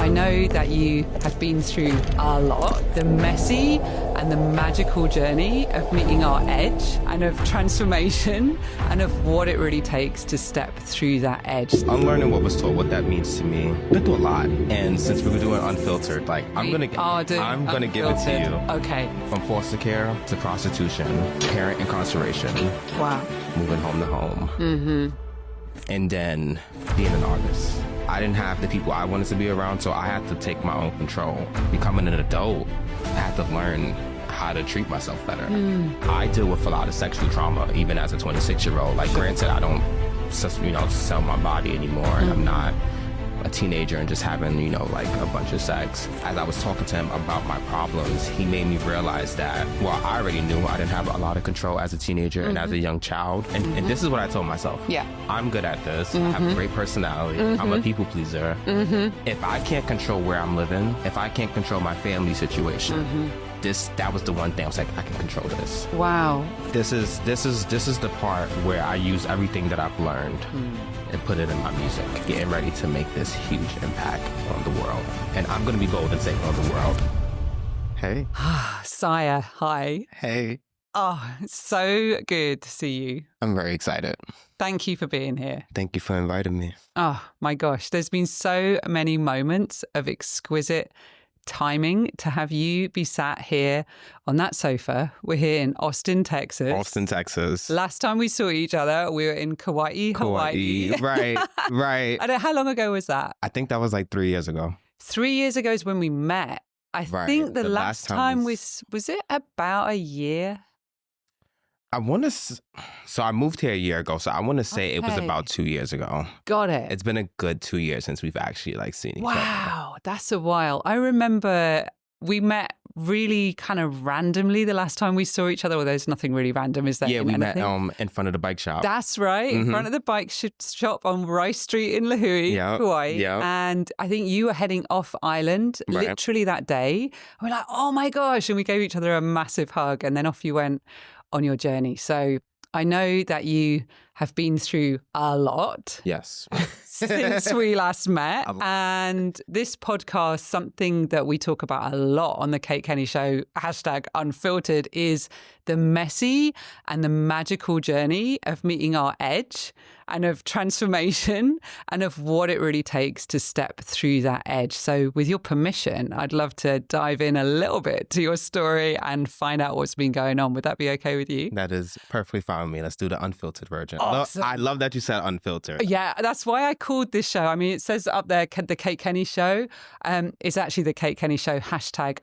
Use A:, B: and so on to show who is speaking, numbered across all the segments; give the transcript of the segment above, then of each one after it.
A: I know that you have been through a lot, the messy and the magical journey of meeting our edge and of transformation and of what it really takes to step through that edge.
B: Unlearning what was taught, what that means to me. Been through a lot. And since we were doing Unfiltered, like I'm gonna give it to you.
A: Okay.
B: From foster care to prostitution, parent incarceration.
A: Wow.
B: Moving home to home. Mm-hmm. And then being an artist. I didn't have the people I wanted to be around, so I had to take my own control. Becoming an adult, I had to learn how to treat myself better. I deal with a lot of sexual trauma, even as a 26-year-old. Like, granted, I don't, sell my body anymore, and I'm not a teenager and just having, like a bunch of sex. As I was talking to him about my problems, he made me realize that, well, I already knew I didn't have a lot of control as a teenager and as a young child. And this is what I told myself. Yeah. I'm good at this. I have a great personality. I'm a people pleaser. If I can't control where I'm living, if I can't control my family situation, that was the one thing I was like, I can control this.
A: Wow.
B: This is the part where I use everything that I've learned and put it in my music, getting ready to make this huge impact on the world. And I'm going to be bold and take on the world. Hey.
A: SIRE, hi.
B: Hey.
A: Oh, it's so good to see you.
B: I'm very excited.
A: Thank you for being here.
B: Thank you for inviting me.
A: Oh my gosh, there's been so many moments of exquisite timing to have you be sat here on that sofa. We're here in Austin, Texas.
B: Austin, Texas.
A: Last time we saw each other, we were in Kauai, Hawaii.
B: Right, right.
A: I don't know, how long ago was that?
B: I think that was like 3 years ago.
A: 3 years ago is when we met. I think the last time was it about a year?
B: So I moved here a year ago, so I want to say it was about 2 years ago.
A: Got it.
B: It's been a good 2 years since we've actually seen each other.
A: Wow, that's a while. I remember we met really kind of randomly the last time we saw each other. Well, there's nothing really random, is there?
B: Yeah, we met in front of the bike shop.
A: That's right, in front of the bike shop on Rice Street in Lahui, Kauai.
B: Yep.
A: And I think you were heading off island literally that day. And we're like, oh my gosh. And we gave each other a massive hug. And then off you went on your journey. So I know that you have been through a lot.
B: Yes.
A: Since we last met. And this podcast, something that we talk about a lot on the Kate Kenney Show, #Unfiltered, is the messy and the magical journey of meeting our edge and of transformation and of what it really takes to step through that edge. So with your permission, I'd love to dive in a little bit to your story and find out what's been going on. Would that be okay with you?
B: That is perfectly fine with me. Let's do the unfiltered version.
A: Awesome.
B: I love that you said unfiltered.
A: Yeah, that's why I called this show. I mean, it says up there, the Kate Kenney Show. It's actually the Kate Kenney Show,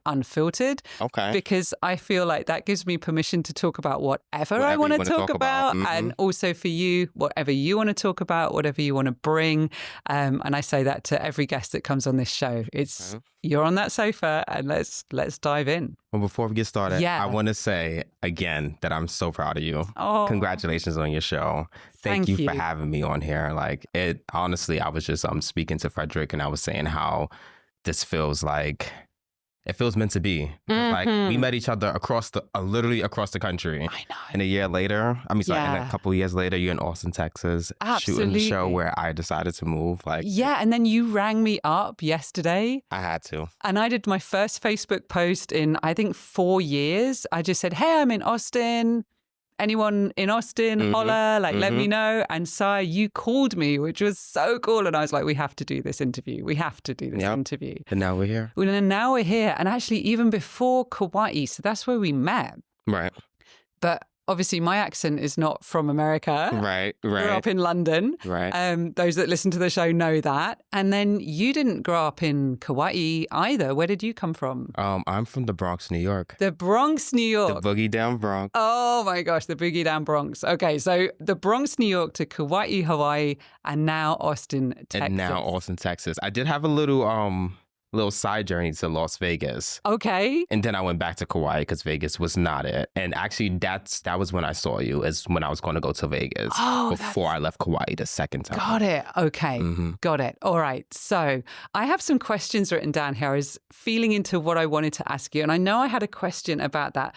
A: #Unfiltered.
B: Okay.
A: Because I feel like that gives me permission to talk about whatever I want to talk about. And also for you, whatever you want to talk about, whatever you want to bring. And I say that to every guest that comes on this show. It's you're on that sofa and let's dive in.
B: Well, before we get started, I want to say again that I'm so proud of you.
A: Oh,
B: congratulations on your show. Thank you for having me on here. Like, it honestly, I was just speaking to Frederick and I was saying how this feels like it feels meant to be. Like, we met each other literally across the country.
A: I know.
B: And a year later, and a couple of years later, you're in Austin, Texas, shooting the show where I decided to move.
A: And then you rang me up yesterday.
B: I had to.
A: And I did my first Facebook post in, I think, 4 years. I just said, hey, I'm in Austin. Anyone in Austin, holla, let me know. And SIRE, you called me, which was so cool. And I was like, we have to do this interview. We have to do this interview.
B: And now we're here.
A: And now we're here. And actually, even before Kauai, so that's where we met.
B: Right.
A: But obviously, my accent is not from America.
B: Right.
A: Grew up in London.
B: Right.
A: Those that listen to the show know that. And then you didn't grow up in Kauai either. Where did you come from?
B: I'm from the Bronx, New York.
A: The Bronx, New York.
B: The boogie down Bronx.
A: Oh my gosh, the boogie down Bronx. Okay, so the Bronx, New York to Kauai, Hawaii, and now Austin, Texas.
B: I did have a little side journey to Las Vegas.
A: Okay.
B: And then I went back to Kauai because Vegas was not it. And actually, that was when I saw you, is when I was going to go to Vegas before I left Kauai the second time.
A: Got it. Okay. Got it. All right. So I have some questions written down here. I was feeling into what I wanted to ask you. And I know I had a question about that.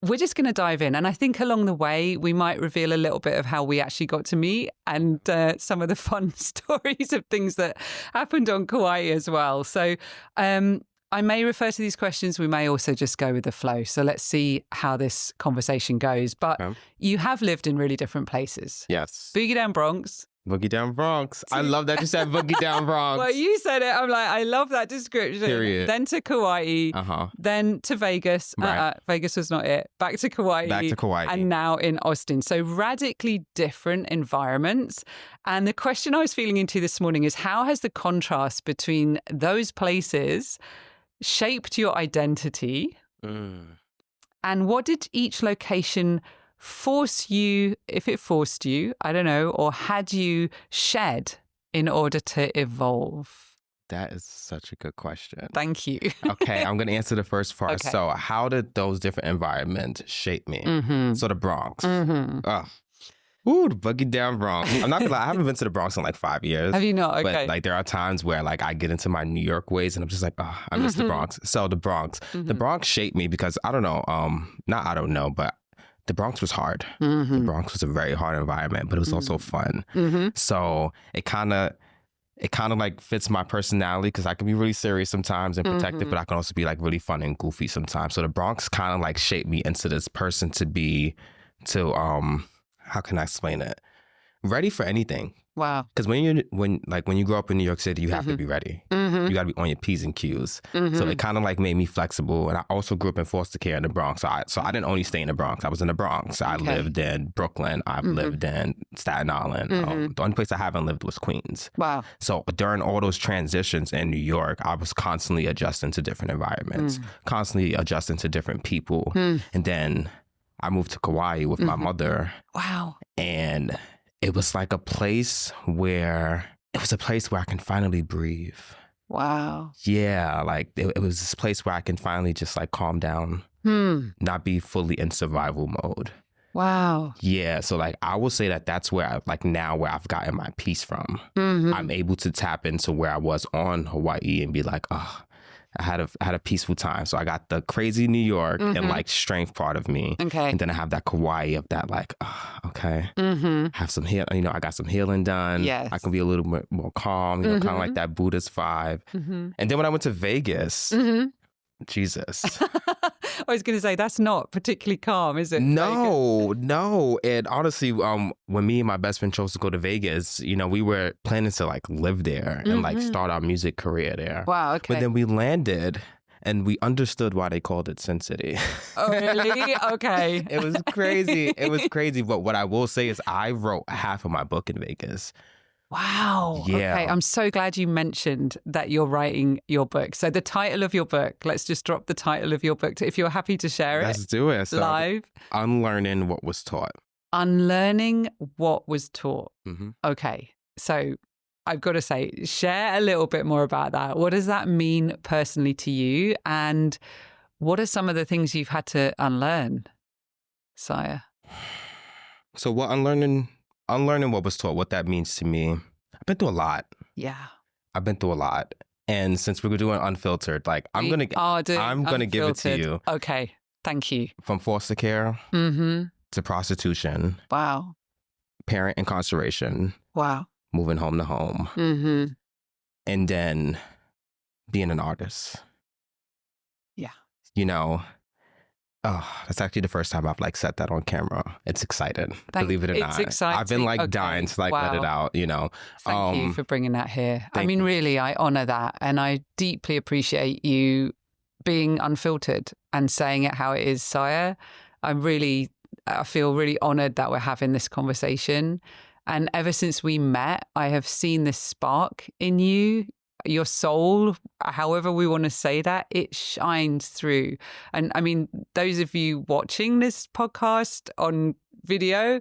A: we're just going to dive in. And I think along the way, we might reveal a little bit of how we actually got to meet and some of the fun stories of things that happened on Kauai as well. So I may refer to these questions. We may also just go with the flow. So let's see how this conversation goes. But you have lived in really different places.
B: Yes.
A: Boogie Down Bronx.
B: Boogie Down Bronx. I love that you said Boogie Down Bronx.
A: Well, you said it. I'm like, I love that description.
B: Period.
A: Then to Kauai. Then to Vegas.
B: Right.
A: Vegas was not it. Back to Kauai.
B: Back to Kauai.
A: And now in Austin. So radically different environments. And the question I was feeling into this morning is, how has the contrast between those places shaped your identity? And what did each location force you, if it forced you, I don't know, or had you shed in order to evolve?
B: That is such a good question.
A: Thank you.
B: Okay, I'm going to answer the first part.
A: Okay.
B: So how did those different environments shape me? So the Bronx. Ooh, the Boogie Down Bronx. I'm not gonna lie, I haven't been to the Bronx in like 5 years.
A: Have you not? Okay.
B: But like there are times where like I get into my New York ways and I'm just like, oh, I miss the Bronx. So the Bronx. The Bronx shaped me because I don't know, but the Bronx was hard. The Bronx was a very hard environment, but it was also fun. So it kind of like fits my personality because I can be really serious sometimes and protective, but I can also be like really fun and goofy sometimes. So the Bronx kind of like shaped me into this person how can I explain it? Ready for anything.
A: Wow.
B: Because when you grow up in New York City, you have to be ready. You got to be on your P's and Q's. So it kind of like made me flexible. And I also grew up in foster care in the Bronx. So I didn't only stay in the Bronx. I was in the Bronx. I lived in Brooklyn. I've lived in Staten Island. The only place I haven't lived was Queens.
A: Wow.
B: So during all those transitions in New York, I was constantly adjusting to different environments, constantly adjusting to different people. And then I moved to Kauai with my mother.
A: Wow.
B: And it was like a place where I can finally breathe.
A: Wow.
B: Yeah, like it was this place where I can finally just like calm down, not be fully in survival mode.
A: Wow.
B: Yeah, so like I will say that that's where where I've gotten my peace from. I'm able to tap into where I was on Hawaii and be like, oh, I had a peaceful time. So I got the crazy New York and like strength part of me.
A: Okay.
B: And then I have that Kauai of that like, okay. Have some I got some healing done.
A: Yes.
B: I can be a little bit more calm, kind of like that Buddhist vibe. And then when I went to Vegas, Jesus.
A: I was going to say, that's not particularly calm, is it?
B: No. And honestly, when me and my best friend chose to go to Vegas, we were planning to like live there and like start our music career there.
A: Wow, okay.
B: But then we landed and we understood why they called it Sin City.
A: Oh, really? Okay.
B: It was crazy. But what I will say is I wrote half of my book in Vegas.
A: Wow.
B: Yeah.
A: Okay. I'm so glad you mentioned that you're writing your book. So the title of your book, let's just drop the title of your book if you're happy to share it.
B: Let's do it. So,
A: live.
B: Unlearning what was taught.
A: Unlearning what was taught. Okay. So I've got to say, share a little bit more about that. What does that mean personally to you? And what are some of the things you've had to unlearn, SIRE?
B: So what unlearning what was taught, what that means to me. I've been through a lot.
A: Yeah.
B: I've been through a lot. And since we were doing Unfiltered, like I'm gonna give it to you.
A: Okay. Thank you.
B: From foster care to prostitution.
A: Wow.
B: Parent incarceration.
A: Wow.
B: Moving home to home. And then being an artist.
A: Yeah.
B: That's actually the first time I've like said that on camera. It's exciting, believe it or not.
A: It's exciting.
B: I've been like dying to like let it out,
A: Thank you for bringing that here. I mean, really, I honor that. And I deeply appreciate you being unfiltered and saying it how it is, SIRE. I feel really honored that we're having this conversation. And ever since we met, I have seen this spark in you. Your soul, however we want to say that, it shines through. And I mean, those of you watching this podcast on video,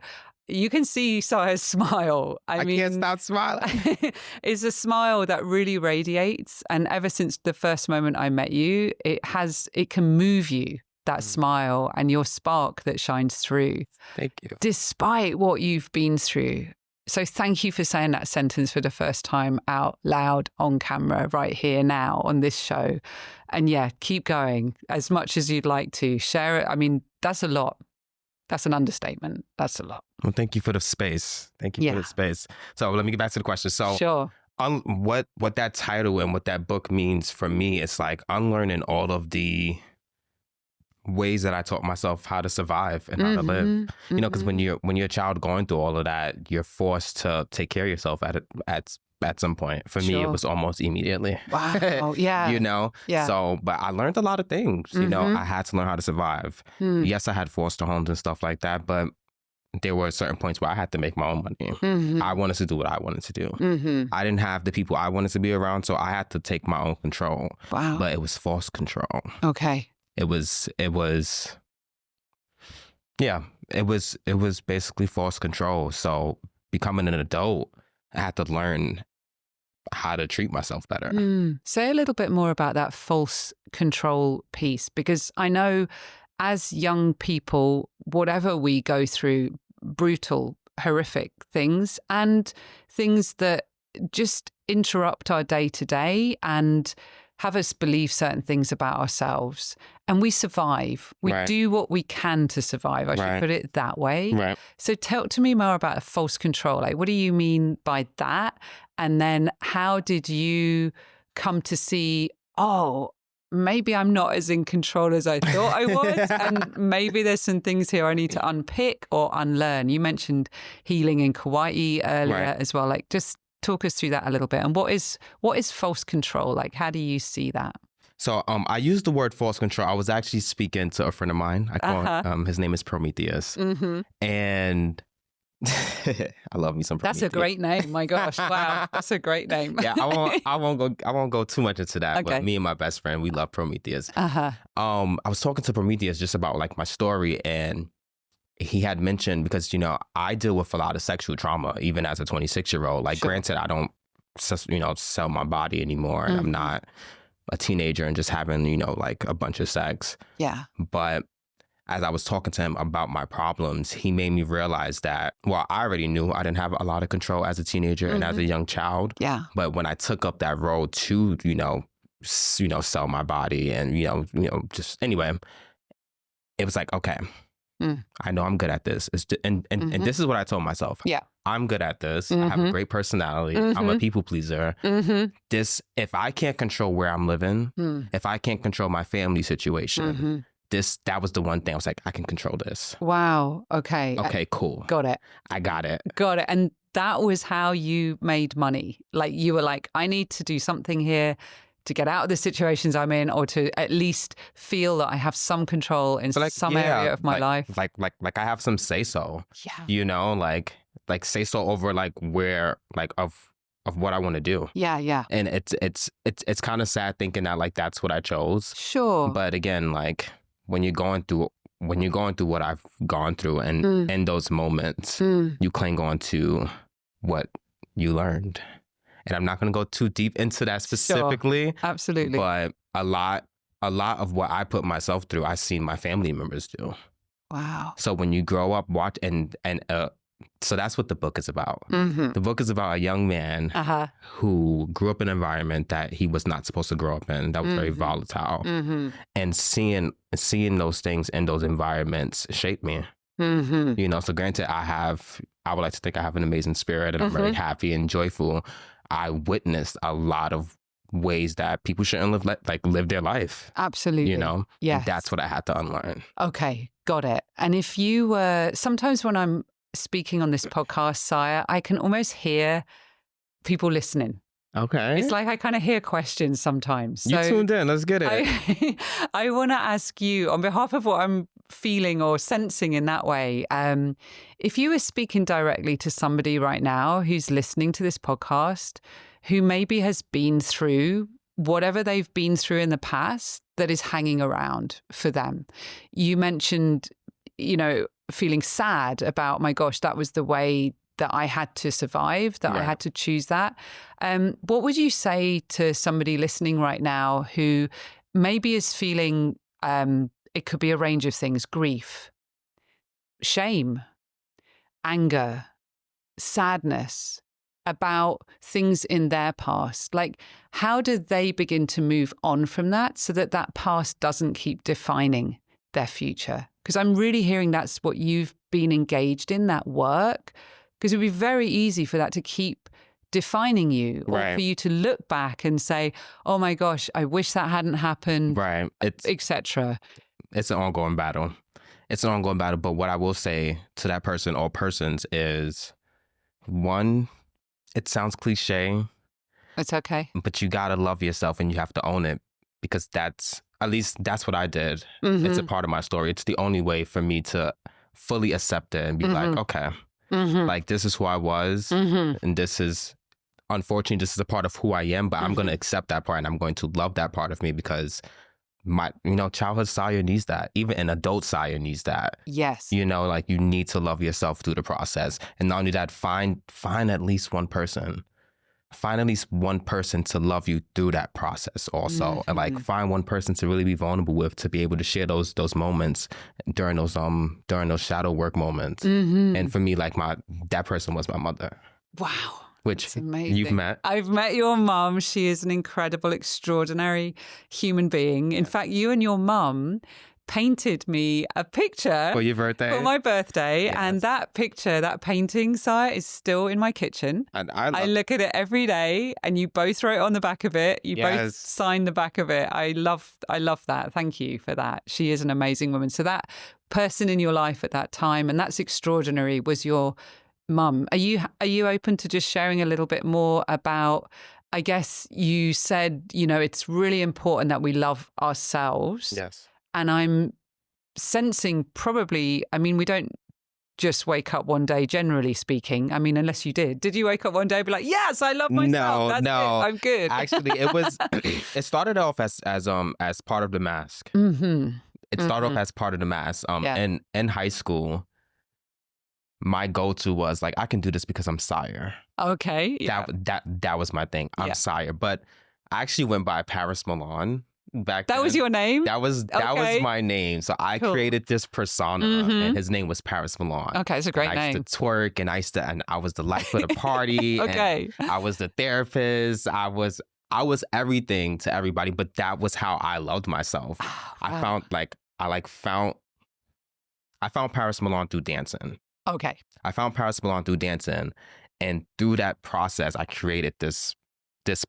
A: you can see SIRE's smile. I mean,
B: can't stop smiling.
A: It's a smile that really radiates. And ever since the first moment I met you, it can move you, that smile and your spark that shines through.
B: Thank you.
A: Despite what you've been through. So thank you for saying that sentence for the first time out loud on camera right here now on this show. And yeah, keep going as much as you'd like to. Share it. I mean, That's a lot. That's an understatement. That's a lot.
B: Well, thank you for the space. Thank you for the space. So let me get back to the question. So
A: sure.
B: What that title and what that book means for me, it's like unlearning all of the ways that I taught myself how to survive and how to live. You know, because when you're a child going through all of that, you're forced to take care of yourself at some point. For me, it was almost immediately.
A: Wow. Yeah.
B: You know?
A: Yeah.
B: So, but I learned a lot of things. You know, I had to learn how to survive. Yes, I had foster homes and stuff like that, but there were certain points where I had to make my own money. I wanted to do what I wanted to do. I didn't have the people I wanted to be around, so I had to take my own control.
A: Wow.
B: But it was false control.
A: Okay.
B: It was basically false control. So becoming an adult, I had to learn how to treat myself better.
A: Say a little bit more about that false control piece, because I know as young people, whatever we go through, brutal, horrific things and things that just interrupt our day to day and have us believe certain things about ourselves. And we survive. We do what we can to survive. I should put it that way.
B: Right.
A: So talk to me more about false control. Like, what do you mean by that? And then how did you come to see, oh, maybe I'm not as in control as I thought I was. And maybe there's some things here I need to unpick or unlearn. You mentioned healing in Kauai earlier as well. Like, just talk us through that a little bit. And what is false control? Like, how do you see that?
B: So I used the word false control. I was actually speaking to a friend of mine. I call his name is Prometheus. And I love me some Prometheus.
A: That's a great name. My gosh. Wow. That's a great name.
B: Yeah, I won't go too much into that.
A: Okay.
B: But me and my best friend, we love Prometheus. I was talking to Prometheus just about like my story, and he had mentioned, because, you know, I deal with a lot of sexual trauma, even as a 26-year-old. Like, granted, I don't, sell my body anymore. And I'm not a teenager and just having, like a bunch of sex.
A: Yeah.
B: But as I was talking to him about my problems, he made me realize that, well, I already knew I didn't have a lot of control as a teenager and as a young child.
A: Yeah.
B: But when I took up that role to, sell my body and, just anyway, it was like, okay, I know I'm good at this. And this is what I told myself.
A: Yeah.
B: I'm good at this. I have a great personality. I'm a people pleaser. If I can't control where I'm living, if I can't control my family situation, that was the one thing I was like, I can control this.
A: Wow. Okay.
B: Okay, cool.
A: Got it.
B: I got it.
A: Got it. And that was how you made money. Like, you were like, I need to do something here to get out of the situations I'm in, or to at least feel that I have some control in some area of my life.
B: Like I have some say-so. Yeah. Like say-so over like where, like of what I want to do.
A: Yeah, yeah.
B: And it's kind of sad thinking that like that's what I chose.
A: Sure.
B: But again, like when you're going through what I've gone through, and in those moments, you cling on to what you learned. And I'm not going to go too deep into that specifically. Sure.
A: Absolutely.
B: But a lot of what I put myself through, I've seen my family members do.
A: Wow.
B: So when you grow up, watch so that's what the book is about. The book is about a young man who grew up in an environment that he was not supposed to grow up in, that was very volatile. And seeing those things in those environments shaped me. So granted, I would like to think I have an amazing spirit, and I'm very happy and joyful. I witnessed a lot of ways that people shouldn't live their life.
A: Absolutely.
B: Yeah. That's what I had to unlearn.
A: Okay, got it. And if you were, sometimes when I'm speaking on this podcast, SIRE, I can almost hear people listening.
B: Okay.
A: It's like I kind of hear questions sometimes. So
B: you tuned in. Let's get it.
A: I want to ask you, on behalf of what I'm feeling or sensing in that way, if you were speaking directly to somebody right now who's listening to this podcast, who maybe has been through whatever they've been through in the past that is hanging around for them. You mentioned, feeling sad about, my gosh, that was the way that I had to survive, that I had to choose that. What would you say to somebody listening right now who maybe is feeling, it could be a range of things, grief, shame, anger, sadness about things in their past? Like, how do they begin to move on from that so that that past doesn't keep defining their future? Because I'm really hearing that's what you've been engaged in, that work. Because it would be very easy for that to keep defining you, or for you to look back and say, oh my gosh, I wish that hadn't happened, etc.
B: It's an ongoing battle. But what I will say to that person or persons is, one, it sounds cliche.
A: It's okay.
B: But you got to love yourself and you have to own it, because at least that's what I did. It's a part of my story. It's the only way for me to fully accept it and be like, okay, like this is who I was. And this is, unfortunately, this is a part of who I am, but I'm going to accept that part and I'm going to love that part of me, because my, childhood SIRE needs that. Even an adult SIRE needs that.
A: Yes.
B: Like you need to love yourself through the process. And not only that, find at least one person. Find at least one person to love you through that process also. And like find one person to really be vulnerable with, to be able to share those moments during those shadow work moments. And for me, like that person was my mother.
A: Wow.
B: Which you've met.
A: I've met your mum. She is an incredible, extraordinary human being. In fact, you and your mum painted me a picture
B: for your birthday.
A: For my birthday. Yes. And that picture, that painting, SIRE, is still in my kitchen.
B: And
A: I look at it every day, and you both wrote on the back of it. You both signed the back of it. I love that. Thank you for that. She is an amazing woman. So that person in your life at that time, and that's extraordinary, was your mum. Are you open to just sharing a little bit more about, I guess you said, it's really important that we love ourselves.
B: Yes.
A: And I'm sensing probably, we don't just wake up one day, generally speaking. Unless you did. Did you wake up one day and be like, yes, I love myself.
B: No.
A: I'm good.
B: Actually, it started off as part of the mask. It started off as part of the mask. In high school, my go-to was like, I can do this because I'm SIRE.
A: Okay. Yeah.
B: That was my thing. I'm SIRE. But I actually went by Paris Milan back then.
A: That was your name?
B: That was my name. So I created this persona, and his name was Paris Milan.
A: Okay, it's a great name.
B: I used to twerk, and I was the life of the party.
A: Okay.
B: And I was the therapist. I was everything to everybody, but that was how I loved myself. I found Paris Milan through dancing.
A: Okay.
B: I found Paris Milan through dancing, and through that process, I created this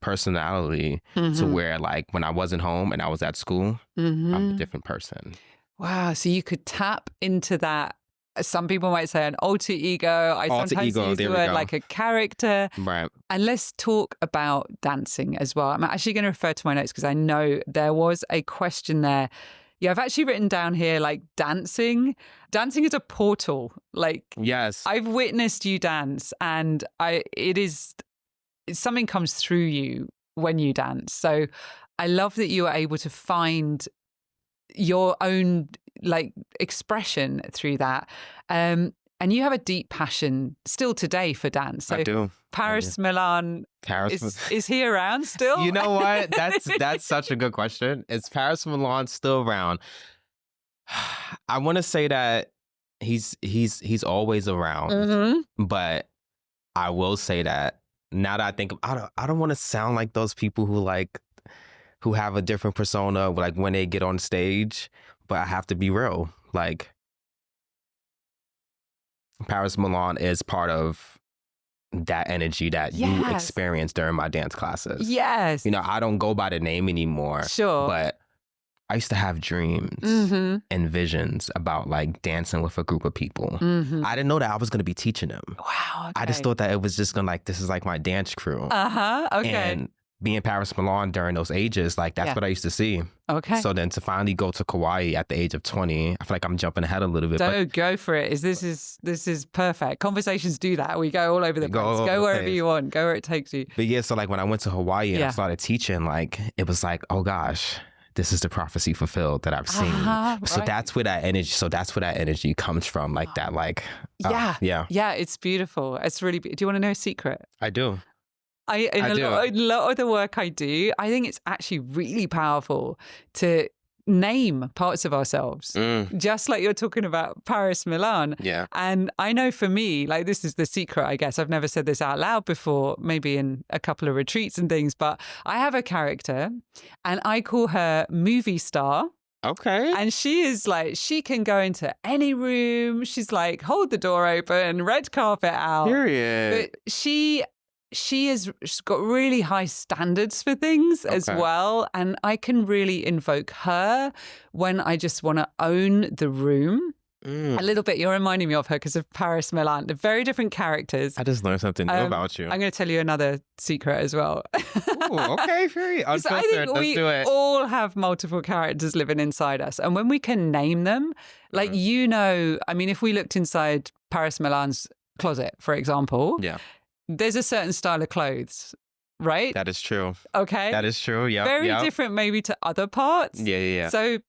B: personality to where, like, when I wasn't home and I was at school, I'm a different person.
A: Wow. So you could tap into that. Some people might say an alter ego. I sometimes use the word like a character.
B: Right.
A: And let's talk about dancing as well. I'm actually going to refer to my notes because I know there was a question there. Yeah, I've actually written down here, like, dancing. Dancing is a portal. Like,
B: yes,
A: I've witnessed you dance, and something comes through you when you dance. So I love that you are able to find your own, like, expression through that. And you have a deep passion still today for dance. So
B: I do.
A: Paris Milan, is he around still?
B: You know what? That's such a good question. Is Paris Milan still around? I want to say that he's always around, but I will say that now that I think, I don't want to sound like those people who have a different persona, like, when they get on stage, but I have to be real. Like, Paris Milan is part of that energy that you experienced during my dance classes.
A: Yes.
B: I don't go by the name anymore.
A: Sure.
B: But I used to have dreams and visions about, like, dancing with a group of people. I didn't know that I was going to be teaching them.
A: Wow. Okay.
B: I just thought that it was just going to, like, this is like my dance crew.
A: Okay.
B: And being Paris Milan during those ages, like, that's what I used to see.
A: Okay.
B: So then to finally go to Kauai at the age of 20, I feel like I'm jumping ahead a little bit.
A: Go for it. This is perfect. Conversations do that. We go all over the place. Go wherever you want. Go where it takes you.
B: But yeah, so, like, when I went to Hawaii and I started teaching, like, it was like, oh gosh, this is the prophecy fulfilled that I've seen. So that's where that energy comes from, like that, like, yeah,
A: it's beautiful. It's really. Do you want to know a secret?
B: I do.
A: A lot of the work I do, I think it's actually really powerful to name parts of ourselves, just like you're talking about Paris Milan.
B: Yeah.
A: And I know for me, like, this is the secret, I guess. I've never said this out loud before, maybe in a couple of retreats and things, but I have a character and I call her movie star. Okay. And she is like, she can go into any room. She's like, hold the door open, red carpet out.
B: Period.
A: But she's got really high standards for things as well. And I can really invoke her when I just want to own the room. A little bit. You're reminding me of her because of Paris Milan. They're very different characters.
B: I just learned something new about you.
A: I'm going to tell you another secret as well.
B: Ooh, okay, very unfiltered.
A: I think
B: Let's do it.
A: all have multiple characters living inside us. And when we can name them, like, I mean, if we looked inside Paris Milan's closet, for example, there's a certain style of clothes, right?
B: That is true.
A: Okay.
B: That is true, yeah.
A: Very different maybe to other parts.
B: Yeah.
A: So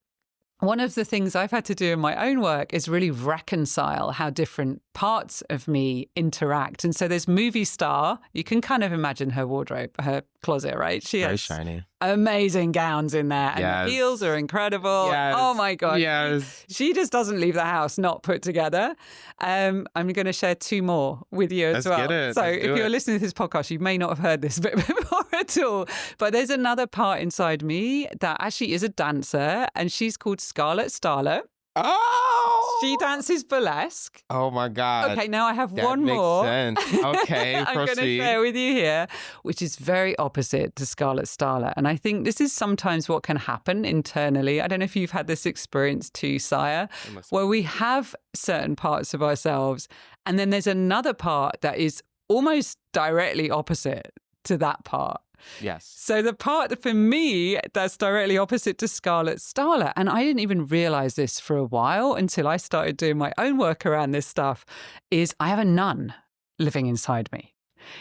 A: one of the things I've had to do in my own work is really reconcile how different parts of me interact. And so there's movie star. You can kind of imagine her wardrobe, her closet, right? She
B: very
A: has
B: shiny,
A: amazing gowns in there. And the heels are incredible. Oh my God.
B: Yes.
A: She just doesn't leave the house not put together. I'm going to share two more with you as well.
B: Get it.
A: So if you're listening to this podcast, you may not have heard this bit before at all. But there's another part inside me that actually is a dancer, and she's called Scarlet Starlet.
B: Oh!
A: She dances burlesque.
B: Oh my God.
A: Okay, now I have one more.
B: That makes sense. Okay,
A: I'm going to share with you here, which is very opposite to Scarlet Starlet. And I think this is sometimes what can happen internally. I don't know if you've had this experience too, Sire, where we have certain parts of ourselves, and then there's another part that is almost directly opposite to that part.
B: Yes.
A: So the part for me that's directly opposite to Scarlet Starlet, and I didn't even realize this for a while until I started doing my own work around this stuff, is I have a nun living inside me.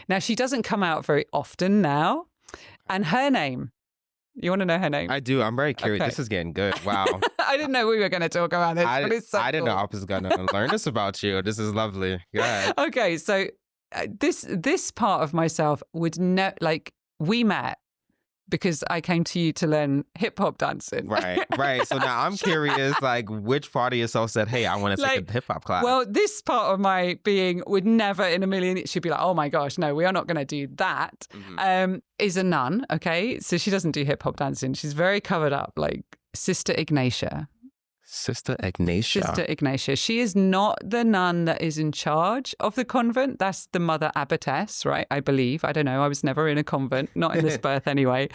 A: Now, she doesn't come out very often now. And her name, you want to know her name?
B: I do. I'm very curious. Okay. This is getting good. Wow.
A: I didn't know we were going to talk about this. But it's so
B: I didn't
A: cool.
B: know I was going to learn this about you. This is lovely. Yeah.
A: Okay. So this part of myself would we met because I came to you to learn hip hop dancing.
B: Right. So now I'm curious, like, which part of yourself said, hey, I want to take a hip hop class?
A: Well, this part of my being would never in a million, she'd be like, oh my gosh, no, we are not going to do that. Is a nun, okay? So she doesn't do hip hop dancing. She's very covered up, like Sister Ignatia.
B: Sister Ignatia.
A: She is not the nun that is in charge of the convent. That's the mother abbotess, right? I believe. I don't know. I was never in a convent, not in this birth anyway.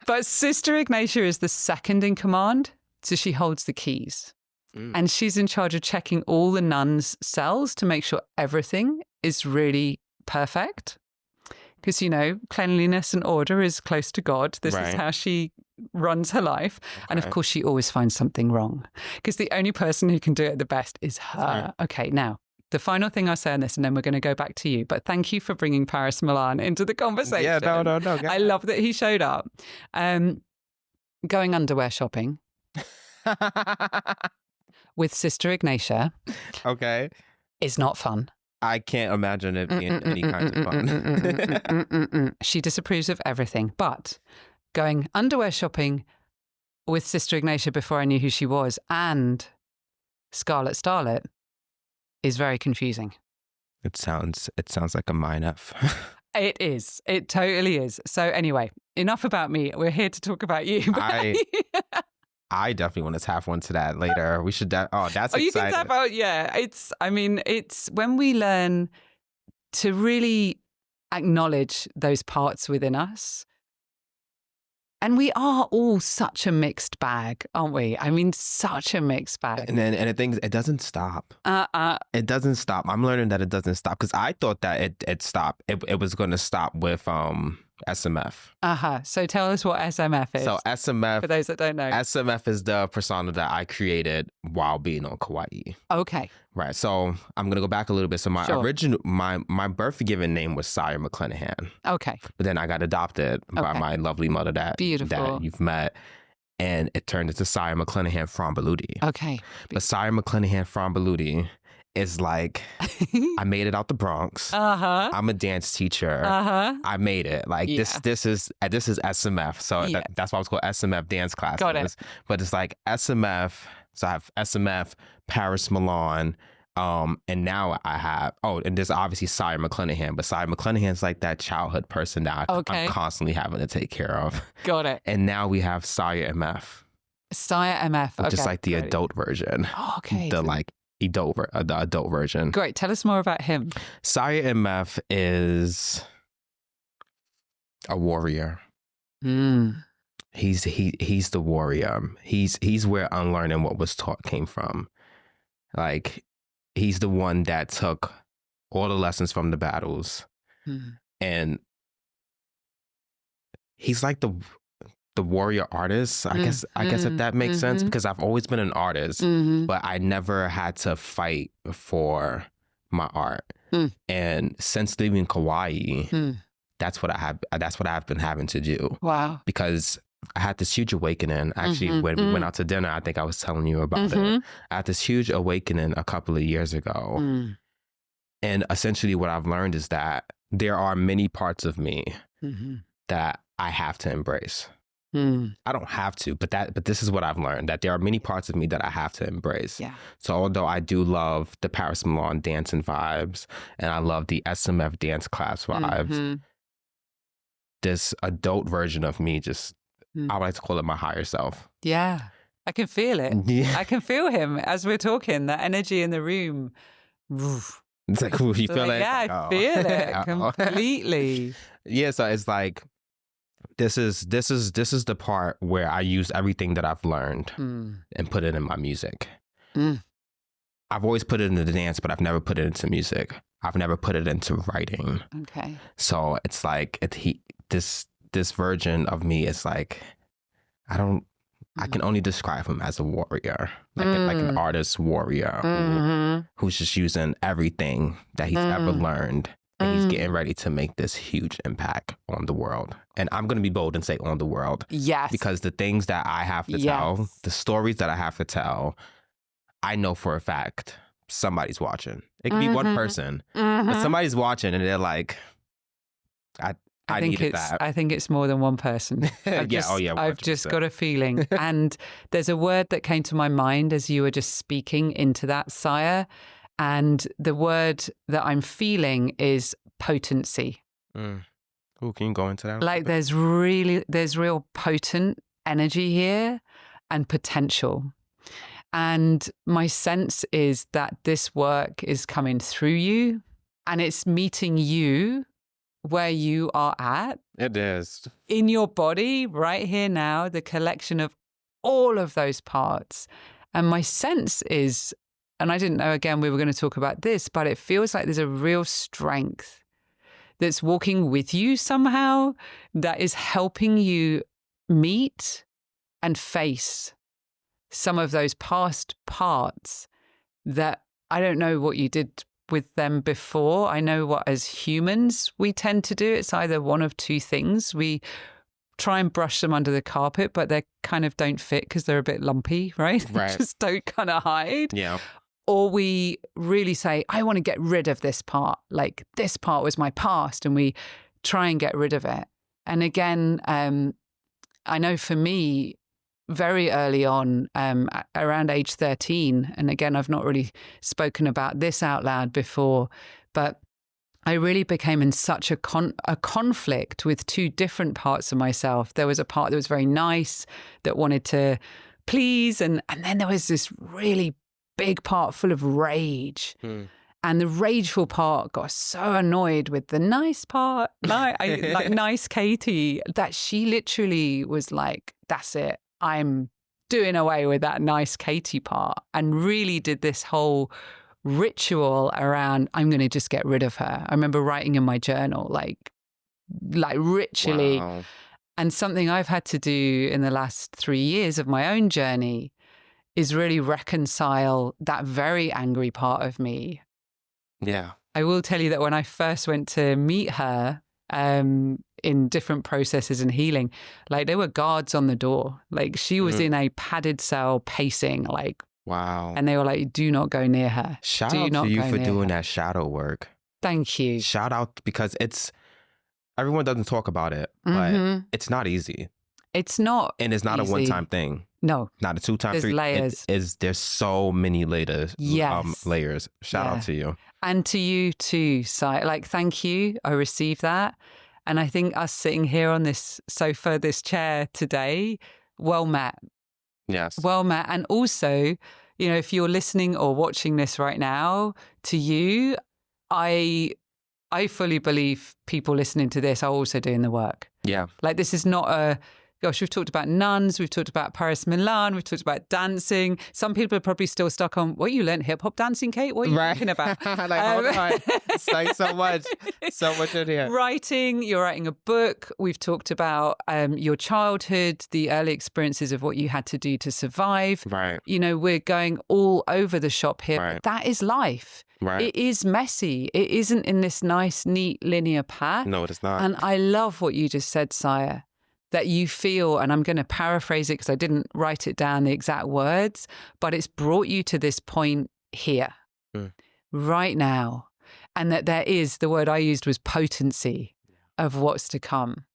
A: But Sister Ignatia is the second in command. So she holds the keys. And she's in charge of checking all the nuns' cells to make sure everything is really perfect. Because, cleanliness and order is close to God. This is how she runs her life. Okay. And of course, she always finds something wrong because the only person who can do it the best is her. Right. Okay, now, the final thing I'll say on this, and then we're going to go back to you. But thank you for bringing Paris Milan into the conversation.
B: Yeah, no.
A: I love that he showed up. Going underwear shopping with Sister Ignatia.
B: Okay.
A: Is not fun.
B: I can't imagine it being any kind of fun.
A: She disapproves of everything. But going underwear shopping with Sister Ignatia before I knew who she was and Scarlet Starlet is very confusing.
B: It sounds like a mine-up.
A: It is. It totally is. So anyway, enough about me. We're here to talk about you.
B: I definitely want to tap into that later. We should. That's exciting.
A: You can tap out. Yeah, it's when we learn to really acknowledge those parts within us. And we are all such a mixed bag, aren't we? I mean, such a mixed bag.
B: And the thing is, it doesn't stop. It doesn't stop. I'm learning that it doesn't stop because I thought that it stopped. It was going to stop with SMF.
A: So tell us what SMF is.
B: So SMF,
A: for those that don't know,
B: SMF is the persona that I created while being on Kauai.
A: Okay.
B: Right. So I'm gonna go back a little bit. So my original, my birth given name was SIRE McClanahan.
A: Okay.
B: But then I got adopted by my lovely mother that you've met. And it turned into SIRE McClanahan from Beluti.
A: Okay.
B: But SIRE McClanahan from Beluti is like, I made it out the Bronx. I'm a dance teacher. I made it. Like this is SMF. So that's why it's called SMF dance classes.
A: Got it.
B: But it's like SMF. So I have SMF, Paris Milan, and now I have, and there's obviously SIRE McClanahan, but SIRE McClanahan's like that childhood person that I'm constantly having to take care of.
A: Got it.
B: And now we have SIRE MF.
A: SIRE MF.
B: Which is like the adult version.
A: Oh, okay.
B: The adult version.
A: Great. Tell us more about him.
B: SIRE MF is a warrior. He's the warrior. He's where unlearning what was taught came from. Like, he's the one that took all the lessons from the battles, and he's like the warrior artist. I guess if that makes sense, because I've always been an artist, but I never had to fight for my art. And since leaving Kauai, that's what I've been having to do. Wow. Because I had this huge awakening. Actually, when we went out to dinner, I think I was telling you about it. I had this huge awakening a couple of years ago. And essentially what I've learned is that there are many parts of me that I have to embrace. I don't have to, but this is what I've learned, that there are many parts of me that I have to embrace. Yeah. So although I do love the Paris Milan dancing vibes, and I love the SMF dance class vibes, this adult version of me just, I would like to call it my higher self. Yeah.
A: I can feel it. Yeah. I can feel him as we're talking, that energy in the room.
B: It's like, you feel it?
A: Yeah, I feel it completely.
B: Yeah, so it's like, this is the part where I use everything that I've learned and put it in my music. I've always put it into the dance, but I've never put it into music. I've never put it into writing. Okay. So it's like this version of me is like, I can only describe him as a warrior, like an artist warrior who's just using everything that he's ever learned. And he's getting ready to make this huge impact on the world. And I'm going to be bold and say on the world. Yes. Because the things that I have to tell, the stories that I have to tell, I know for a fact somebody's watching. It could be one person, but somebody's watching and they're like, I needed that.
A: I think it's more than one person. I've just got a feeling. And there's a word that came to my mind as you were just speaking into that, SIRE. And the word that I'm feeling is potency.
B: Can you go into that?
A: Like there's real potent energy here and potential. And my sense is that this work is coming through you and it's meeting you where you are at.
B: It is.
A: In your body right here now, the collection of all of those parts. And my sense is, and I didn't know, again, we were going to talk about this, but it feels like there's a real strength that's walking with you somehow, that is helping you meet and face some of those past parts that I don't know what you did with them before. I know what as humans we tend to do. It's either one of two things. We try and brush them under the carpet, but they kind of don't fit because they're a bit lumpy, right? They just don't kind of hide. Yeah. Or we really say, I want to get rid of this part. Like, this part was my past, and we try and get rid of it. And again, I know for me, very early on, around age 13, and again, I've not really spoken about this out loud before, but I really became in such a conflict with two different parts of myself. There was a part that was very nice, that wanted to please, and then there was this really big part full of rage. And the rageful part got so annoyed with the nice part, like nice Katie, that she literally was like, that's it. I'm doing away with that nice Katie part, and really did this whole ritual around, I'm going to just get rid of her. I remember writing in my journal, like ritually. Wow. And something I've had to do in the last 3 years of my own journey is really reconcile that very angry part of me. Yeah. I will tell you that when I first went to meet her, in different processes and healing, like there were guards on the door. Like she was in a padded cell pacing, like, wow. And they were like, do not go near her.
B: Shout out to you for doing that shadow work.
A: Thank you.
B: Shout out, because everyone doesn't talk about it, but it's not easy.
A: It's not.
B: And it's not easy. A one-time thing.
A: No.
B: Not a two-time.
A: There's layers.
B: There's so many layers. Yes. Layers. Shout out to you.
A: And to you too, SIRE. Like, thank you. I received that. And I think us sitting here on this sofa, this chair today, well met.
B: Yes.
A: Well met. And also, you know, if you're listening or watching this right now, to you, I fully believe people listening to this are also doing the work.
B: Yeah.
A: Like, this is not gosh, we've talked about nuns, we've talked about Paris Milan, we've talked about dancing. Some people are probably still stuck on, what, you learned hip hop dancing, Kate? What are you talking about?
B: Like, hold on. It's like so much in here.
A: Writing, you're writing a book. We've talked about your childhood, the early experiences of what you had to do to survive.
B: Right.
A: You know, we're going all over the shop here,
B: Right.
A: but that is life.
B: Right.
A: It is messy. It isn't in this nice, neat, linear path.
B: No, it is not.
A: And I love what you just said, Sire, that you feel, and I'm going to paraphrase it because I didn't write it down, the exact words, but it's brought you to this point here, right now. And that there is, the word I used was potency of what's to come.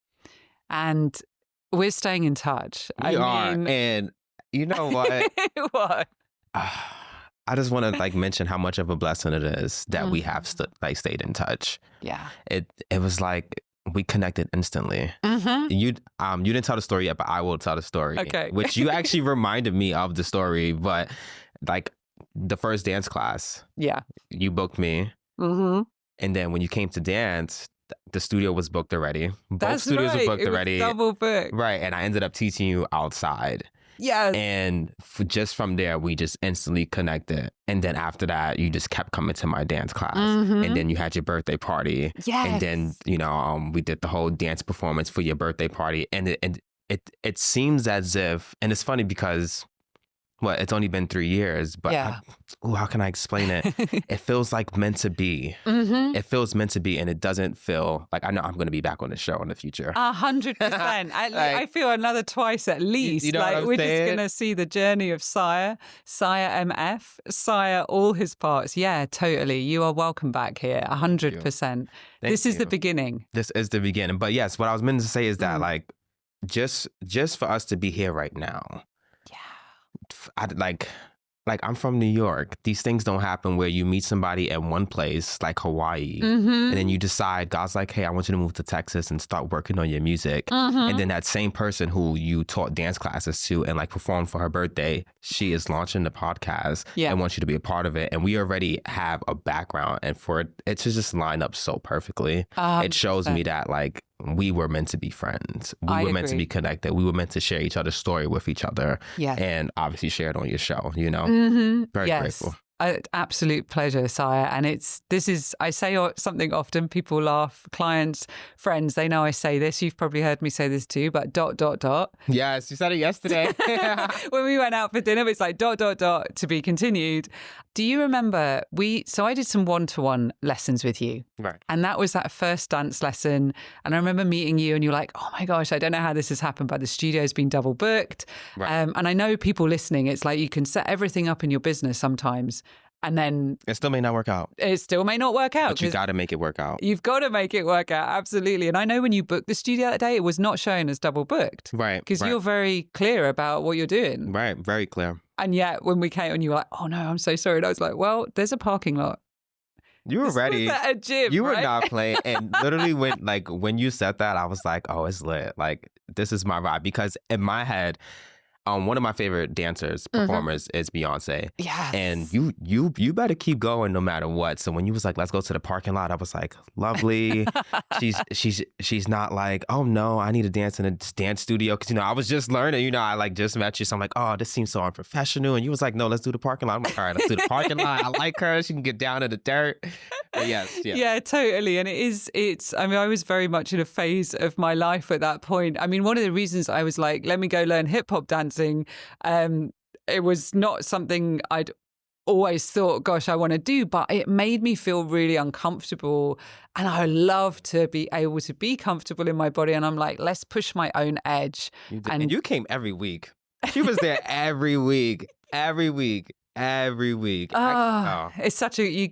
A: And we're staying in touch.
B: We are. And you know what?
A: What?
B: I just want to mention how much of a blessing it is that we have stayed in touch.
A: Yeah.
B: It was like we connected instantly.
A: Mm-hmm.
B: You didn't tell the story yet, but I will tell the story.
A: Okay.
B: Which you actually reminded me of the story, but like the first dance class.
A: Yeah.
B: You booked me.
A: Mm-hmm.
B: And then when you came to dance, the studio was booked already.
A: That's
B: Both studios
A: right.
B: were booked
A: It was
B: already.
A: double booked.
B: Right. And I ended up teaching you outside.
A: Yes.
B: And just from there, we just instantly connected. And then after that, you just kept coming to my dance class.
A: Mm-hmm.
B: And then you had your birthday party.
A: Yes.
B: And then, we did the whole dance performance for your birthday party. And it seems as if, and it's funny because, it's only been 3 years, but
A: yeah.
B: how can I explain it? It feels like meant to be.
A: Mm-hmm.
B: It feels meant to be, and it doesn't feel like I know I'm going to be back on the show in the future.
A: 100%. I feel another twice at least.
B: You know what I'm
A: we're
B: saying?
A: just going to see the journey of Sire MF, Sire, all his parts. Yeah, totally. You are welcome back here, 100%. This is the beginning.
B: This is the beginning. But yes, what I was meant to say is that just for us to be here right now. I'm from New York. These things don't happen where you meet somebody at one place like Hawaii and then you decide, God's like, hey, I want you to move to Texas and start working on your music. And then that same person who you taught dance classes to and performed for her birthday, she is launching the podcast and wants you to be a part of it. And we already have a background, and for it to just line up so perfectly, it shows me that we were meant to be friends. We were meant to be connected. We were meant to share each other's story with each other. Yes. And obviously share it on your show, Very grateful.
A: Absolute pleasure, Sire. And I say something often, people laugh, clients, friends, they know I say this. You've probably heard me say this too, but ...
B: Yes, you said it yesterday.
A: When we went out for dinner, it's like ... to be continued. Do you remember I did some one-to-one lessons with you.
B: Right.
A: And that was that first dance lesson. And I remember meeting you and you're like, oh my gosh, I don't know how this has happened, but the studio's been double booked. Right. And I know people listening, it's like you can set everything up in your business sometimes. And then
B: it still may not work out.
A: It still may not work out.
B: But you got to make it work out.
A: You've got to make it work out. Absolutely. And I know when you booked the studio that day, it was not shown as double booked.
B: Right.
A: Because you're very clear about what you're doing.
B: Right. Very clear.
A: And yet when we came and you were like, oh no, I'm so sorry. And I was like, well, there's a parking lot.
B: You were ready.
A: At a gym,
B: you were
A: right?
B: not playing. And literally when you said that, I was like, oh, it's lit. This is my vibe. Because in my head, one of my favorite dancers, performers is Beyonce.
A: Yes.
B: And you better keep going no matter what. So when you was like, let's go to the parking lot, I was like, lovely. she's not like, oh no, I need to dance in a dance studio. Cause I was just learning, I just met you. So I'm like, oh, this seems so unprofessional. And you was like, no, let's do the parking lot. I'm like, all right, let's do the parking lot. I like her. She can get down in the dirt. But yes. Yeah.
A: Yeah, totally. And I was very much in a phase of my life at that point. I mean, one of the reasons I was like, let me go learn hip hop dancing. It was not something I'd always thought, gosh, I want to do, but it made me feel really uncomfortable. And I love to be able to be comfortable in my body. And I'm like, let's push my own edge.
B: And you came every week. She was there every week.
A: You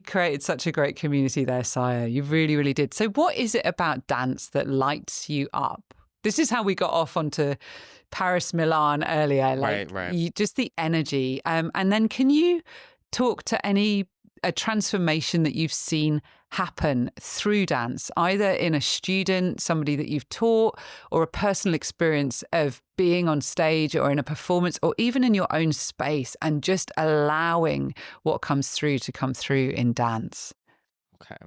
A: created such a great community there, Sire. You really, really did. So what is it about dance that lights you up? This is how we got off onto Paris Milan earlier.
B: Right.
A: Just the energy. And then can you talk to a transformation that you've seen happen through dance, either in a student, somebody that you've taught, or a personal experience of being on stage or in a performance, or even in your own space, and just allowing what comes through to come through in dance?
B: Okay.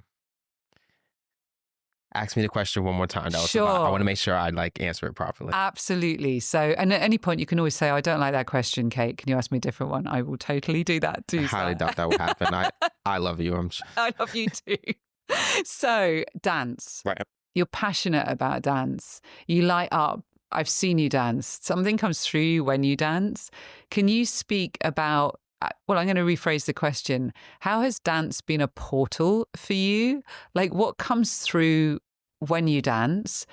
B: Ask me the question one more time.
A: Sure.
B: I want to make sure I answer it properly.
A: Absolutely. So, and at any point you can always say, I don't like that question, Kate. Can you ask me a different one? I will totally do that too.
B: I highly doubt that will happen. I love you.
A: I love you too. So, dance.
B: Right.
A: You're passionate about dance. You light up. I've seen you dance. Something comes through you when you dance. Can you speak about, well, I'm going to rephrase the question. How has dance been a portal for you? What comes through when you dance?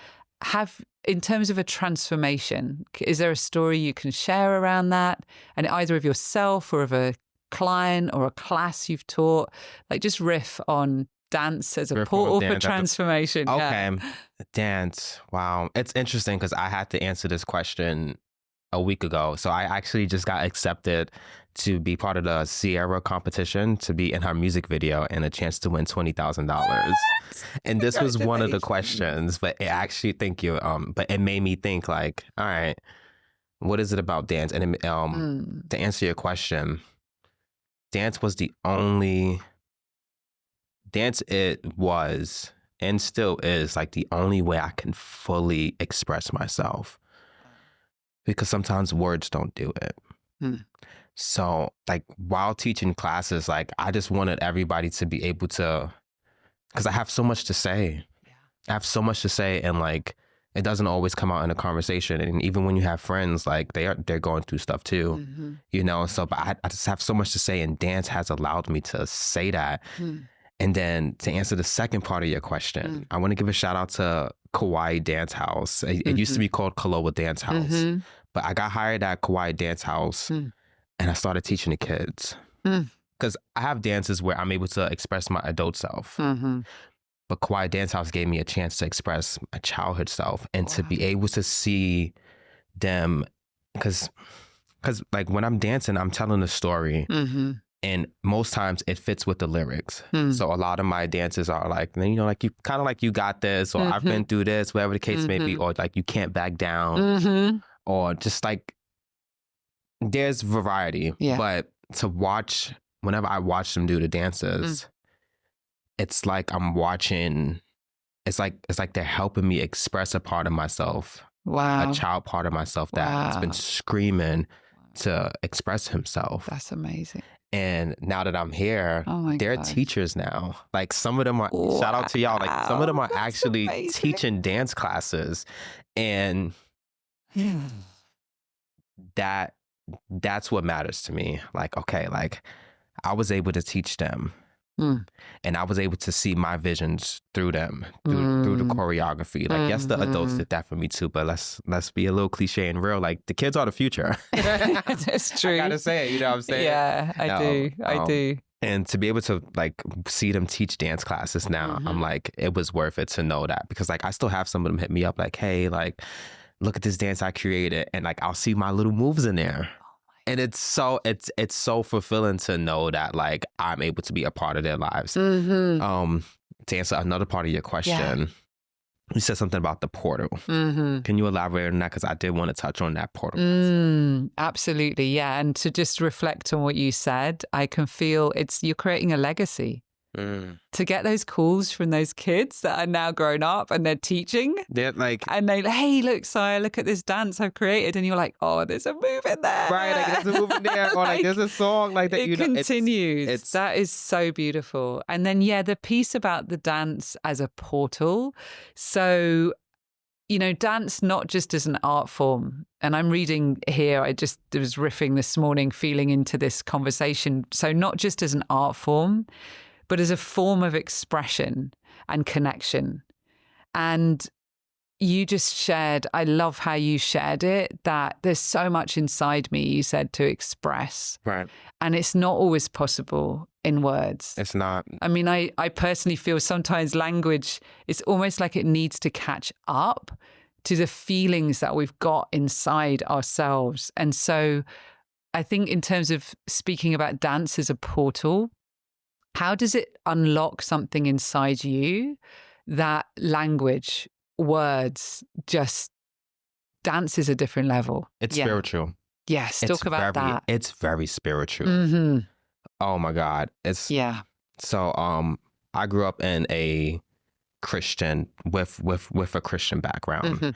A: In terms of a transformation, is there a story you can share around that? And either of yourself or of a client or a class you've taught, just riff on dance as a portal for transformation.
B: Okay. Yeah. Dance. Wow. It's interesting because I had to answer this question a week ago. So I actually just got accepted to be part of the SIRE competition, to be in her music video, and a chance to win $20,000. And this was one of the questions, but it actually, thank you. But it made me think all right, what is it about dance? And to answer your question, dance was it was and still is the only way I can fully express myself, because sometimes words don't do it. So while teaching classes, I just wanted everybody to be able to, because I have so much to say. Yeah. I have so much to say, and it doesn't always come out in a conversation. And even when you have friends, they're going through stuff too, so, but I just have so much to say, and dance has allowed me to say that. And then to answer the second part of your question, I want to give a shout out to Kauai Dance House. It used to be called Kaloa Dance House, but I got hired at Kauai Dance House, and I started teaching the kids. Because I have dances where I'm able to express my adult self. But Kauai Dance House gave me a chance to express my childhood self, and to be able to see them, because when I'm dancing, I'm telling a story. And most times it fits with the lyrics. So a lot of my dances are you kind of you got this, or I've been through this, whatever the case may be, or you can't back down, or just there's variety. Yeah. But to watch, whenever I watch them do the dances, it's I'm watching, it's they're helping me express a part of myself. Wow. A child part of myself that has been screaming to express himself.
A: That's amazing.
B: And now that I'm here, they're teachers now. Some of them are, shout out to y'all, some of them are actually teaching dance classes. And that's what matters to me. I was able to teach them. And I was able to see my visions through them, through the choreography. Yes, the adults did that for me too, but let's be a little cliche and real. The kids are the future.
A: That's true.
B: I gotta say it, you know what I'm saying?
A: Yeah, I do.
B: And to be able to see them teach dance classes now, I'm it was worth it to know that, because I still have some of them hit me up hey, look at this dance I created, and I'll see my little moves in there. And it's so fulfilling to know that I'm able to be a part of their lives. To answer another part of your question, you said something about the portal. Can you elaborate on that? Because I did want to touch on that portal.
A: Absolutely, yeah. And to just reflect on what you said, I can feel you're creating a legacy. To get those calls from those kids that are now grown up and they're teaching.
B: They're
A: and they, hey, look, Sire, look at this dance I've created. And you're oh, there's a move in there.
B: Right, there's a move in there. Or there's a song that.
A: It continues. That is so beautiful. And then, the piece about the dance as a portal. So, dance not just as an art form. And I'm reading here, I was riffing this morning, feeling into this conversation. So not just as an art form, but as a form of expression and connection. And you just shared, I love how you shared it, that there's so much inside me, you said, to express.
B: Right.
A: And it's not always possible in words.
B: It's not.
A: I mean, I personally feel sometimes language, it's almost like it needs to catch up to the feelings that we've got inside ourselves. And so I think in terms of speaking about dance as a portal, How does it unlock something inside you that language, words, just dance is a different level?
B: It's spiritual.
A: Yes, talk about that.
B: It's very spiritual.
A: Mm-hmm.
B: Oh my God. So I grew up in a Christian with a Christian background.
A: Mm-hmm.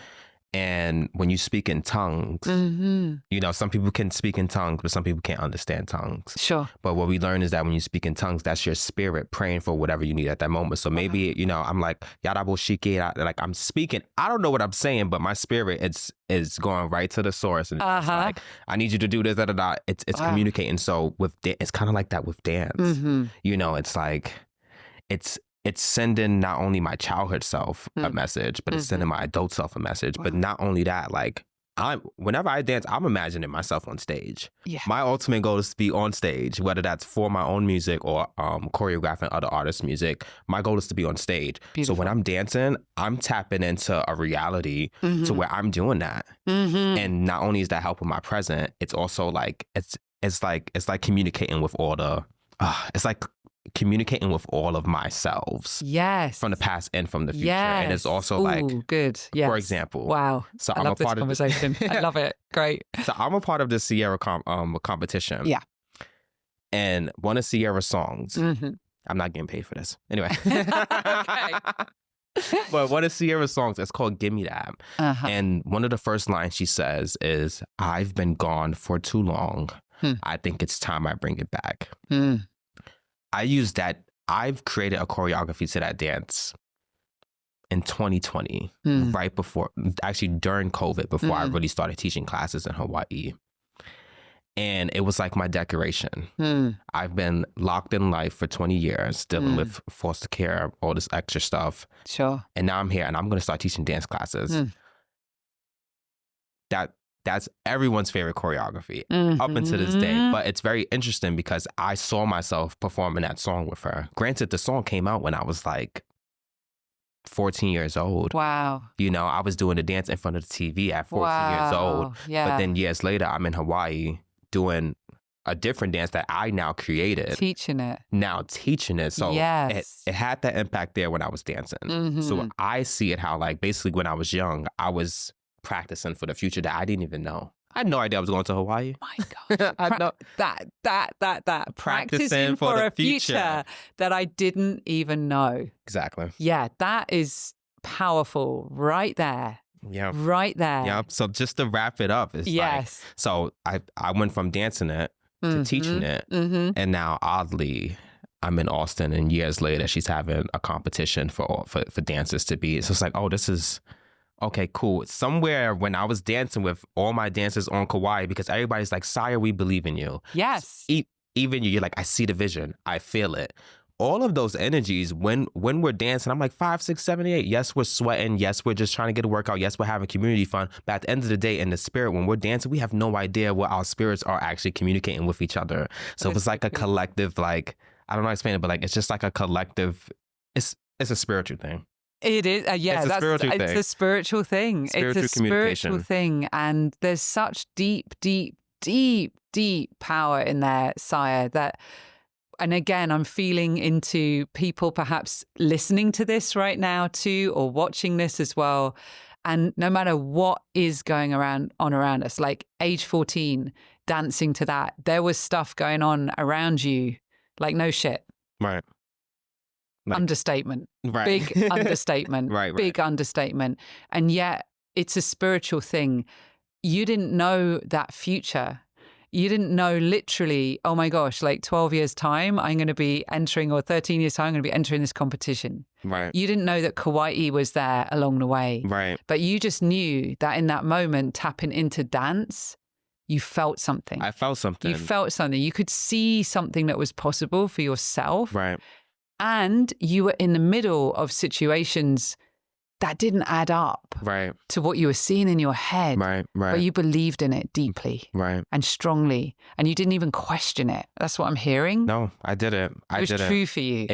B: And when you speak in tongues, you know, some people can speak in tongues, but some people can't understand tongues.
A: Sure.
B: But what we learn is that when you speak in tongues, that's your spirit praying for whatever you need at that moment. So maybe, you know, I'm like, like I'm speaking. I don't know what I'm saying, but my spirit is going right to the source. And it's like, I need you to do this, da, da, da. It's communicating. So it's kind of like that with dance.
A: Mm-hmm.
B: You know, it's like, it's sending not only my childhood self a message, but it's sending my adult self a message. Wow. But not only that, like whenever I dance, I'm imagining myself on stage. Yeah. My ultimate goal is to be on stage, whether that's for my own music or choreographing other artists' music. My goal is to be on stage. Beautiful. So when I'm dancing, I'm tapping into a reality to where I'm doing that. And not only is that helping my present, it's also like it's like communicating with all the communicating with all of myselves. Yes. From the past and from the future. Yes. And it's also
A: good. Yes.
B: For example.
A: Wow. So I love this conversation. I love it. Great.
B: So I'm a part of the SIRE competition. Yeah. And one of SIRE's songs, I'm not getting paid for this. Anyway. Okay. But one of Sierra's songs, it's called Gimme That. And one of the first lines she says is, I've been gone for too long. I think it's time I bring it back. I use that. I've created a choreography to that dance in 2020, right before, actually during COVID, before I really started teaching classes in Hawaii. And it was like my decoration. I've been locked in life for 20 years, dealing with foster care, all this extra stuff. Sure. And now I'm here and I'm going to start teaching dance classes. That's everyone's favorite choreography up until this day. But it's very interesting because I saw myself performing that song with her. Granted, the song came out when I was like 14 years old. Wow. You know, I was doing the dance in front of the TV at 14 years old. Yeah. But then years later, I'm in Hawaii doing a different dance that I now created. Teaching it. So it had that impact there when I was dancing. So I see it how like basically when I was young, I was practicing for the future that I didn't even know. I had no idea I was going to Hawaii. My gosh. I know that practicing for a future that I didn't even know. Exactly. Yeah, that is powerful right there. Yeah. Right there. Yeah. So just to wrap it up, it's like, so I went from dancing it to teaching it. And now oddly, I'm in Austin and years later she's having a competition for dancers to be. So it's like, oh, this is okay, cool. Somewhere when I was dancing with all my dancers on Kauai, because everybody's like, SIRE, we believe in you. Yes. Even you're like, I see the vision. I feel it. All of those energies, when we're dancing, I'm like 5, 6, 7, 8. Yes, we're sweating. Yes, we're just trying to get a workout. Yes, we're having community fun. But at the end of the day, in the spirit, when we're dancing, we have no idea what our spirits are actually communicating with each other. So it's like a collective, like, I don't know how to explain it, but like, it's just like a collective, it's a spiritual thing. It is, yeah. It's a spiritual thing. It's a spiritual thing. It's a spiritual thing, and there's such deep power in there, SIRE. That, and again, I'm feeling into people perhaps listening to this right now too, or watching this as well. And no matter what is going around us, like age 14, dancing to that, there was stuff going on around you, like no shit. Right. Like, understatement. Right. Big understatement. Right. Big understatement. And yet it's a spiritual thing. You didn't know that future. You didn't know literally, oh my gosh, like 12 years time, I'm going to be entering, or 13 years time, I'm going to be entering this competition. Right. You didn't know that Kauai was there along the way. Right. But you just knew that in that moment, tapping into dance, you felt something. I felt something. You felt something. You could see something that was possible for yourself. Right. And you were in the middle of situations that didn't add up to what you were seeing in your head. Right. But you believed in it deeply and strongly. And you didn't even question it. That's what I'm hearing. No, I didn't. It was true for you.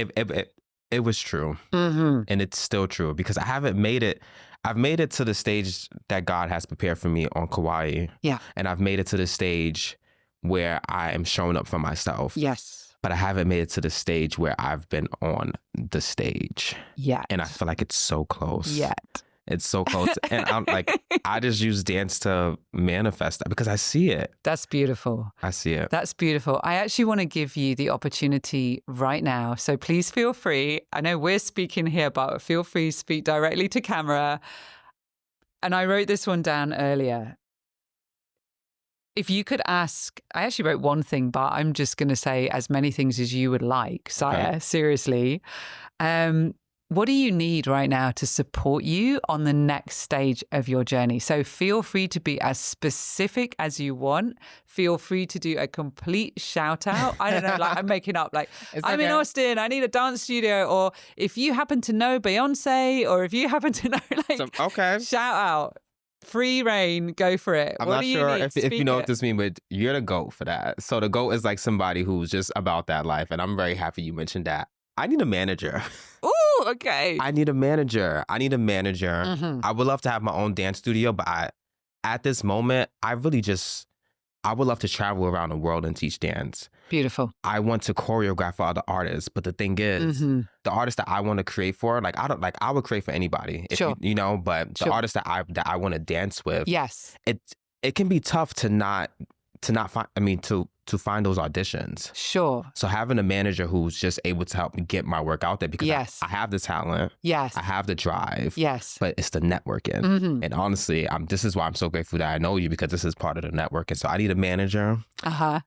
B: It was true. And it's still true because I haven't made it. I've made it to the stage that God has prepared for me on Kauai. Yeah. And I've made it to the stage where I am showing up for myself. Yes. but I haven't made it to the stage where I've been on the stage.
A: Yet.
B: And I feel like it's so close.
A: Yet.
B: It's so close. And I'm like, I just use dance to manifest that because I see it.
A: That's beautiful.
B: I see it.
A: That's beautiful. I actually want to give you the opportunity right now. So please feel free. I know we're speaking here, but feel free to speak directly to camera. And I wrote this one down earlier. If you could ask, I actually wrote one thing, but I'm just going to say as many things as you would like, SIRE,
B: Okay.
A: seriously. What do you need right now to support you on the next stage of your journey? So feel free to be as specific as you want. Feel free to do a complete shout out. I don't know, like I'm making up, like I'm in Austin, I need a dance studio. Or if you happen to know Beyonce, or if you happen to know, like,
B: okay.
A: shout out. Free reign, go for it.
B: I'm
A: what
B: not
A: do you
B: sure
A: need?
B: if you know
A: Speak
B: what this means, but you're the GOAT for that. So the GOAT is like somebody who's just about that life. And I'm very happy you mentioned that. I need a manager.
A: Ooh, okay.
B: I need a manager. Mm-hmm. I would love to have my own dance studio, but at this moment, I would love to travel around the world and teach dance.
A: Beautiful.
B: I want to choreograph for other artists, but the thing is, the artists that I want to create for, like I would create for anybody, if
A: sure.
B: you know, but the artists that I want to dance with,
A: yes,
B: it can be tough to find those auditions.
A: Sure.
B: So having a manager who's just able to help me get my work out there because
A: yes.
B: I have the talent.
A: Yes.
B: I have the drive.
A: Yes.
B: But it's the networking. And honestly, this is why I'm so grateful that I know you, because this is part of the networking. So I need a manager.
A: Uh-huh.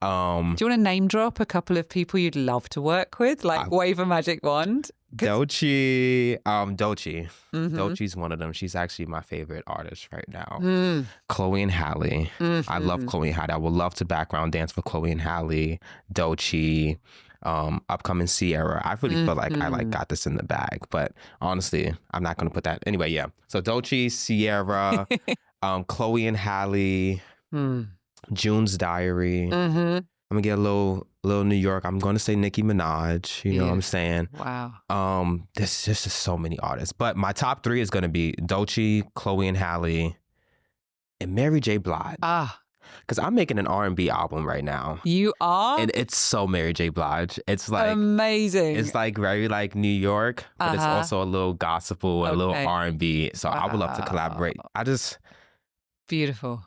A: Do you want to name drop a couple of people you'd love to work with? Like wave a magic wand?
B: Doechii. Doechii's one of them. She's actually my favorite artist right now. Chloe and Halle. I love Chloe and Halle. I would love to background dance for Chloe and Halle, Doechii, upcoming SIRE. I really feel like I got this in the bag, but honestly, I'm not going to put that. Anyway, yeah. So Doechii, SIRE, Chloe and Halle, June's Diary. I'm gonna get a little New York. I'm gonna say Nicki Minaj. You know what I'm saying?
A: Wow.
B: There's just so many artists, but my top 3 is gonna be Doechii, Chloe and Halle, and Mary J. Blige. Because I'm making an R&B album right now.
A: You are?
B: And it's so Mary J. Blige. It's like
A: amazing.
B: It's like very like New York, but it's also a little gospel, a little R&B. So I would love to collaborate.
A: Beautiful.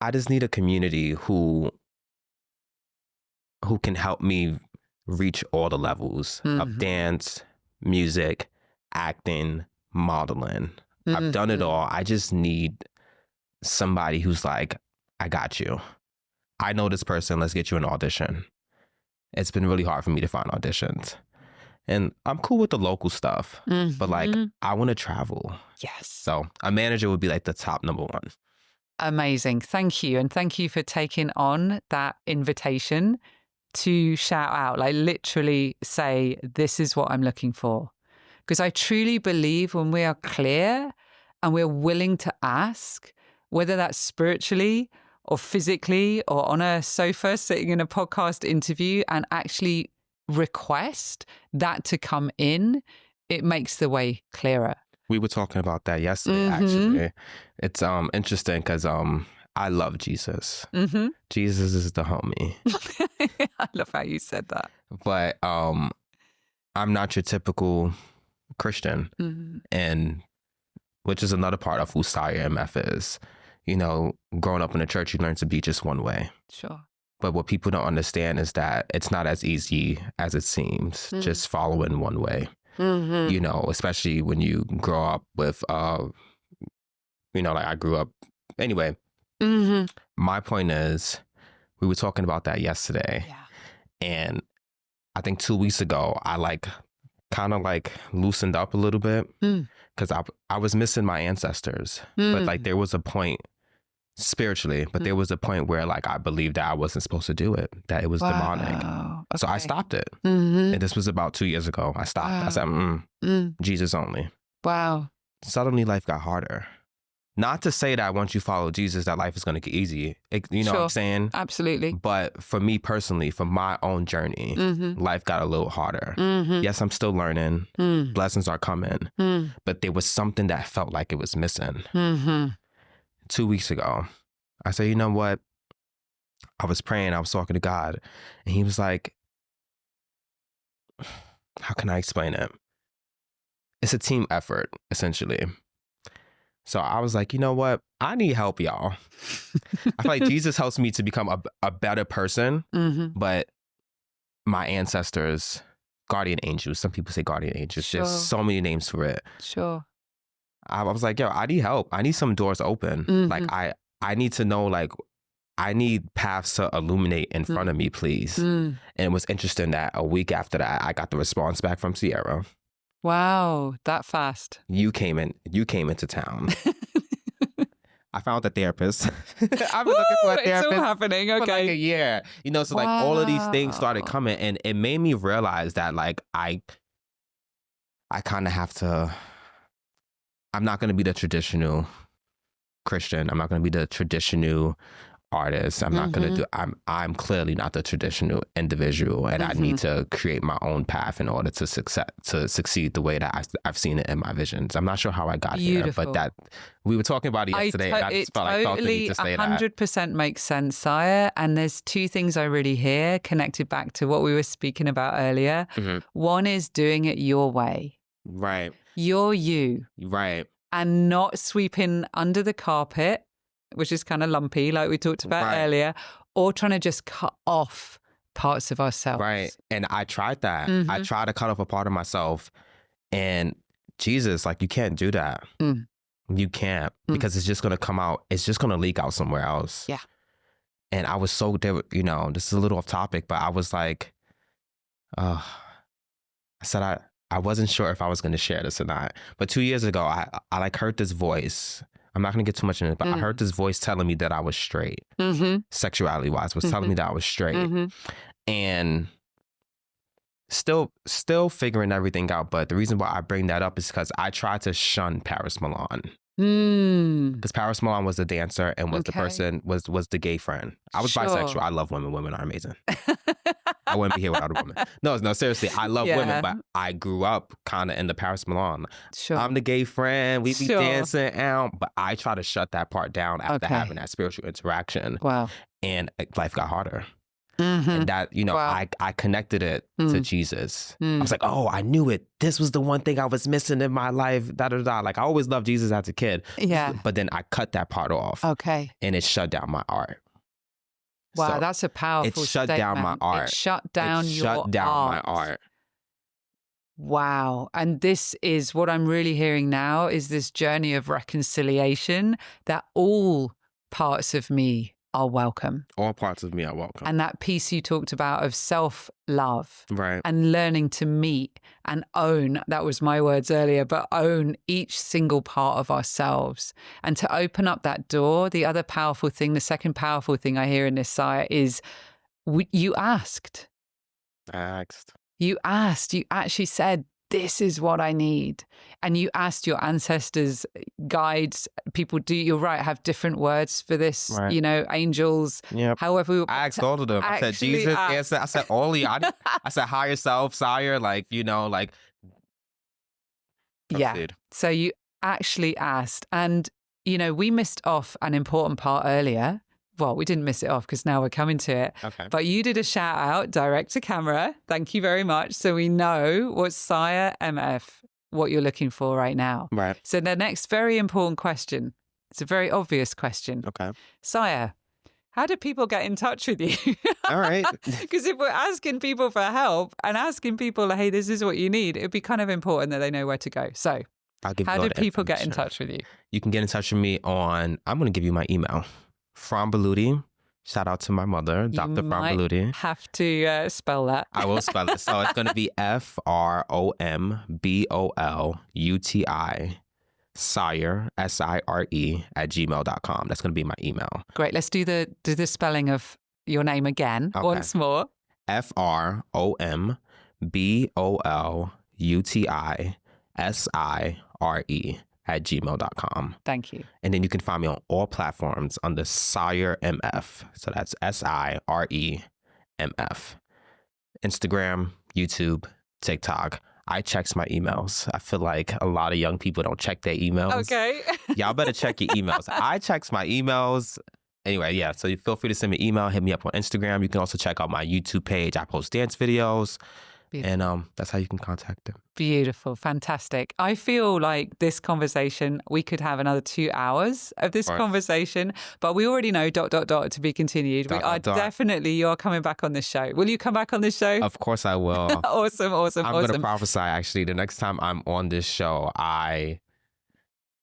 B: I just need a community who can help me reach all the levels of dance, music, acting, modeling. I've done it all. I just need somebody who's like, I got you. I know this person. Let's get you an audition. It's been really hard for me to find auditions. And I'm cool with the local stuff, but like, I want to travel.
A: Yes.
B: So a manager would be like the top number 1.
A: Amazing. Thank you. And thank you for taking on that invitation to shout out, like literally say, this is what I'm looking for. Because I truly believe when we are clear and we're willing to ask, whether that's spiritually or physically or on a sofa sitting in a podcast interview, and actually request that to come in, it makes the way clearer.
B: We were talking about that yesterday, actually. It's interesting because I love Jesus. Jesus is the homie.
A: I love how you said that.
B: But I'm not your typical Christian, and which is another part of who SIRE MF is. You know, growing up in the church, you learn to be just one way.
A: Sure.
B: But what people don't understand is that it's not as easy as it seems, just following one way. You know, especially when you grow up with, you know, like I grew up. Anyway, my point is, we were talking about that yesterday.
A: Yeah.
B: And I think 2 weeks ago, I like kind of like loosened up a little bit because I was missing my ancestors. But like there was a point spiritually, but there was a point where like I believed that I wasn't supposed to do it, that it was demonic. Okay. So I stopped it. And this was about 2 years ago. I stopped. I said, Jesus only.
A: Wow.
B: Suddenly life got harder. Not to say that once you follow Jesus, that life is going to get easy. You know what I'm saying?
A: Absolutely.
B: But for me personally, for my own journey, life got a little harder. Yes, I'm still learning. Blessings are coming. But there was something that felt like it was missing. 2 weeks ago, I said, you know what? I was praying. I was talking to God. And he was like, how can I explain it? It's a team effort, essentially. So I was like, you know what? I need help, y'all. I feel like Jesus helps me to become a better person, but my ancestors, guardian angels, some people say guardian angels,
A: Sure.
B: there's so many names for it.
A: Sure.
B: I was like, yo, I need help. I need some doors open. Like I need to know, like, I need paths to illuminate in front of me, please. And it was interesting that a week after that, I got the response back from SIRE.
A: Wow, that fast.
B: You came into town. I found a therapist. I've been looking for a therapist.
A: It's all happening. Okay.
B: For like a year. You know, so like all of these things started coming, and it made me realize that like I kind of have to, I'm not going to be the traditional Christian. I'm not going to be the traditional artist. I'm not going to do, I'm clearly not the traditional individual, and I need to create my own path in order to succeed the way that I've seen it in my visions. I'm not sure how I got here, but that we were talking about it yesterday, and I just felt the need to say that.
A: 100% makes sense, Sire. And there's two things I really hear connected back to what we were speaking about earlier. One is doing it your way.
B: Right.
A: You're you.
B: Right.
A: And not sweeping under the carpet, which is kind of lumpy, like we talked about earlier, or trying to just cut off parts of ourselves. Right.
B: And I tried that. I tried to cut off a part of myself. And Jesus, like, you can't do that. You can't, because it's just going to come out. It's just going to leak out somewhere else.
A: Yeah.
B: And I was so, you know, this is a little off topic, but I was like, I said I wasn't sure if I was going to share this or not. But 2 years ago, I like heard this voice. I'm not going to get too much in it, but I heard this voice telling me that I was straight, sexuality wise, was telling me that I was straight, and still figuring everything out. But the reason why I bring that up is because I tried to shun Paris Milan. Because Paris Milan was the dancer and was the person, was the gay friend. I was bisexual. I love women. Women are amazing. I wouldn't be here without a woman. No, seriously. I love women, but I grew up kind of in the Paris Milan. I'm the gay friend. We be dancing out. But I try to shut that part down after having that spiritual interaction.
A: Wow.
B: And life got harder. And that, you know, I connected it to Jesus. I was like, oh, I knew it. This was the one thing I was missing in my life. Like, I always loved Jesus as a kid.
A: Yeah.
B: But then I cut that part off.
A: Okay.
B: And it shut down my art.
A: Wow,
B: So
A: that's a powerful
B: it shut
A: statement.
B: down my art.
A: It shut down
B: my art.
A: Wow. And this is what I'm really hearing now, is this journey of reconciliation, that all parts of me are welcome.
B: All parts of me are welcome.
A: And that piece you talked about of self-love.
B: Right.
A: And learning to meet and own, that was my words earlier, but own each single part of ourselves. And to open up that door, the other powerful thing, the second powerful thing I hear in this, Sire, is you asked. You actually said, this is what I need. And you asked your ancestors, guides, people, you're right, have different words for this, you know, angels, however.
B: I asked all of them. I said, Jesus, answer. I said, all of you. I said, higher self, Sire, like, you know, like.
A: Proceed. So you actually asked. And, you know, we missed off an important part earlier. Well, we didn't miss it off because now we're coming to it. Okay. But you did a shout out direct to camera. Thank you very much. So we know what SIRE MF, what you're looking for right now.
B: Right.
A: So the next very important question, it's a very obvious question.
B: Okay.
A: SIRE, how do people get in touch with you?
B: All right.
A: Because if we're asking people for help and asking people, hey, this is what you need, it'd be kind of important that they know where to go. So how do people get in touch with you?
B: You can get in touch with me on, I'm going to give you my email. Frambeluti. Shout out to my mother, Dr. Frambeluti.
A: You have to spell that.
B: I will spell it. So it's going to be FROMBOLUTI, SIRE, SIRE @gmail.com. That's going to be my email.
A: Great. Let's do the spelling of your name again. Okay. Once more.
B: FROMBOLUTI, SIRE @gmail.com.
A: Thank you.
B: And then you can find me on all platforms under SIRE MF. So that's SIRE MF. Instagram, YouTube, TikTok. I check my emails. I feel like a lot of young people don't check their emails.
A: Okay.
B: Y'all better check your emails. I check my emails. Anyway, yeah. So you feel free to send me an email. Hit me up on Instagram. You can also check out my YouTube page. I post dance videos.
A: Beautiful.
B: And that's how you can contact them.
A: Beautiful. Fantastic. I feel like this conversation, we could have another 2 hours of this conversation, but we already know ... to be continued. Definitely, you are coming back on this show. Will you come back on this show?
B: Of course I will.
A: Awesome.
B: I'm going to prophesy, actually, the next time I'm on this show,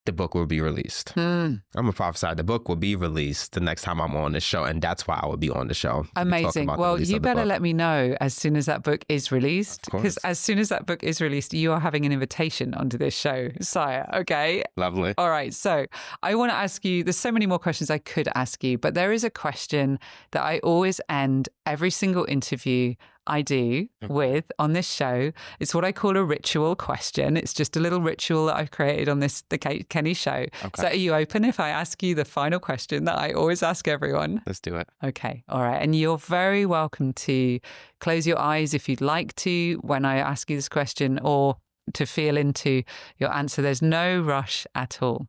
B: the book will be released. I'm going to prophesy the book will be released the next time I'm on the show, and that's why I will be on the show.
A: Amazing. Well, you better let me know as soon as that book is released, because as soon as that book is released, you are having an invitation onto this show, Sire. Okay?
B: Lovely.
A: All right. So I want to ask you, there's so many more questions I could ask you, but there is a question that I always end every single interview I do with on this show. It's what I call a ritual question. It's just a little ritual that I've created on the Kate Kenney Show. Okay. So are you open if I ask you the final question that I always ask everyone?
B: Let's do it.
A: Okay. All right. And you're very welcome to close your eyes if you'd like to when I ask you this question, or to feel into your answer. There's no rush at all.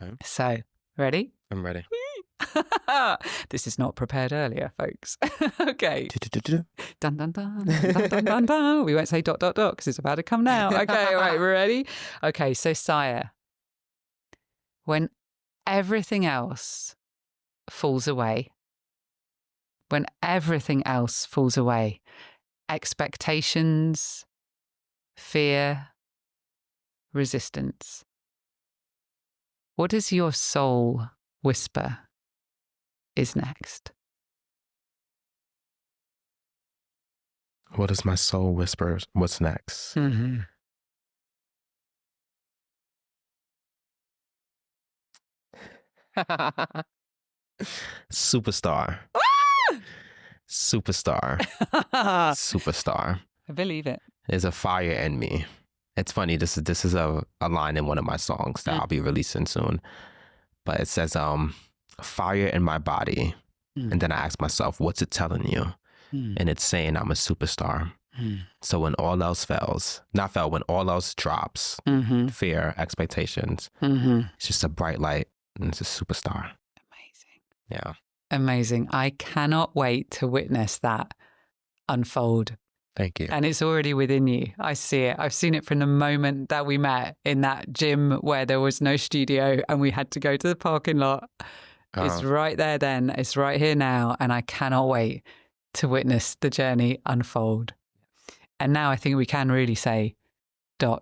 B: Okay.
A: So, ready?
B: I'm ready.
A: This is not prepared earlier, folks. Okay. Dun, dun, dun, dun, dun, dun, dun. We won't say ... because it's about to come now. Okay, all right, we're ready? Okay, so Sire, when everything else falls away, expectations, fear, resistance, what does your soul whisper is next?
B: What does my soul whisper? What's next?
A: Mm-hmm.
B: Superstar. Superstar. Superstar.
A: I believe it.
B: There's a fire in me. It's funny. This is a line in one of my songs that I'll be releasing soon. But it says, fire in my body. And then I ask myself, what's it telling you? And it's saying I'm a superstar. So when all else when all else drops, fear, expectations, it's just a bright light, and it's a superstar.
A: Amazing.
B: Yeah.
A: Amazing. I cannot wait to witness that unfold.
B: Thank you.
A: And it's already within you. I see it. I've seen it from the moment that we met in that gym where there was no studio and we had to go to the parking lot. It's right there then. It's right here now. And I cannot wait to witness the journey unfold. And now I think we can really say ... To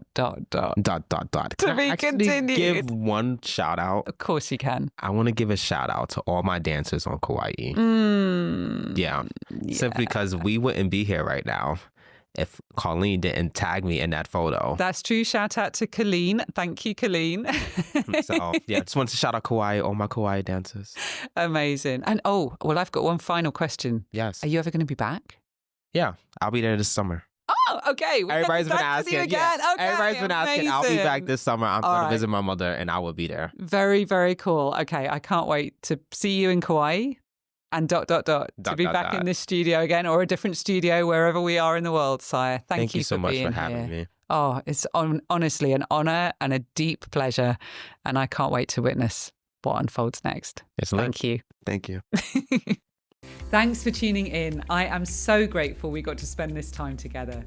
A: be continued.
B: Give one shout out.
A: Of course you can.
B: I want to give a shout out to all my dancers on Kauai. Yeah. Simply because we wouldn't be here right now if Colleen didn't tag me in that photo.
A: That's true. Shout out to Colleen. Thank you, Colleen.
B: So, yeah, just wanted to shout out Kauai, all my Kauai dancers.
A: Amazing. And I've got one final question.
B: Yes.
A: Are you ever going to be back?
B: Yeah, I'll be there this summer.
A: Oh, okay.
B: Everybody's been asking.
A: Yeah. Okay,
B: everybody's been asking. I'll be back this summer. I'm going to visit my mother, and I will be there.
A: Very, very cool. Okay, I can't wait to see you in Kauai and ... to be back in this studio again, or a different studio wherever we are in the world, Sire. Thank you
B: so much for having
A: here.
B: me.
A: Oh, it's honestly an honor and a deep pleasure, and I can't wait to witness what unfolds next. Thank you.
B: Thank you.
A: Thanks for tuning in. I am so grateful we got to spend this time together.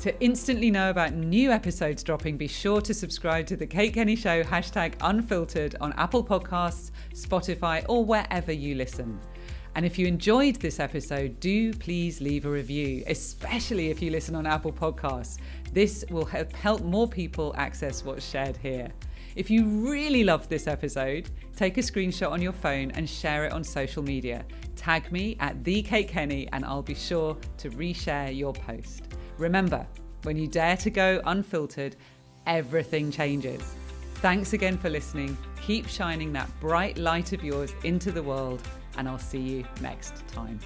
A: To instantly know about new episodes dropping, be sure to subscribe to The Kate Kenney Show, #Unfiltered on Apple Podcasts, Spotify, or wherever you listen. And if you enjoyed this episode, do please leave a review, especially if you listen on Apple Podcasts. This will help more people access what's shared here. If you really loved this episode, take a screenshot on your phone and share it on social media. Tag me at @TheKateKenney and I'll be sure to reshare your post. Remember, when you dare to go unfiltered, everything changes. Thanks again for listening. Keep shining that bright light of yours into the world, and I'll see you next time.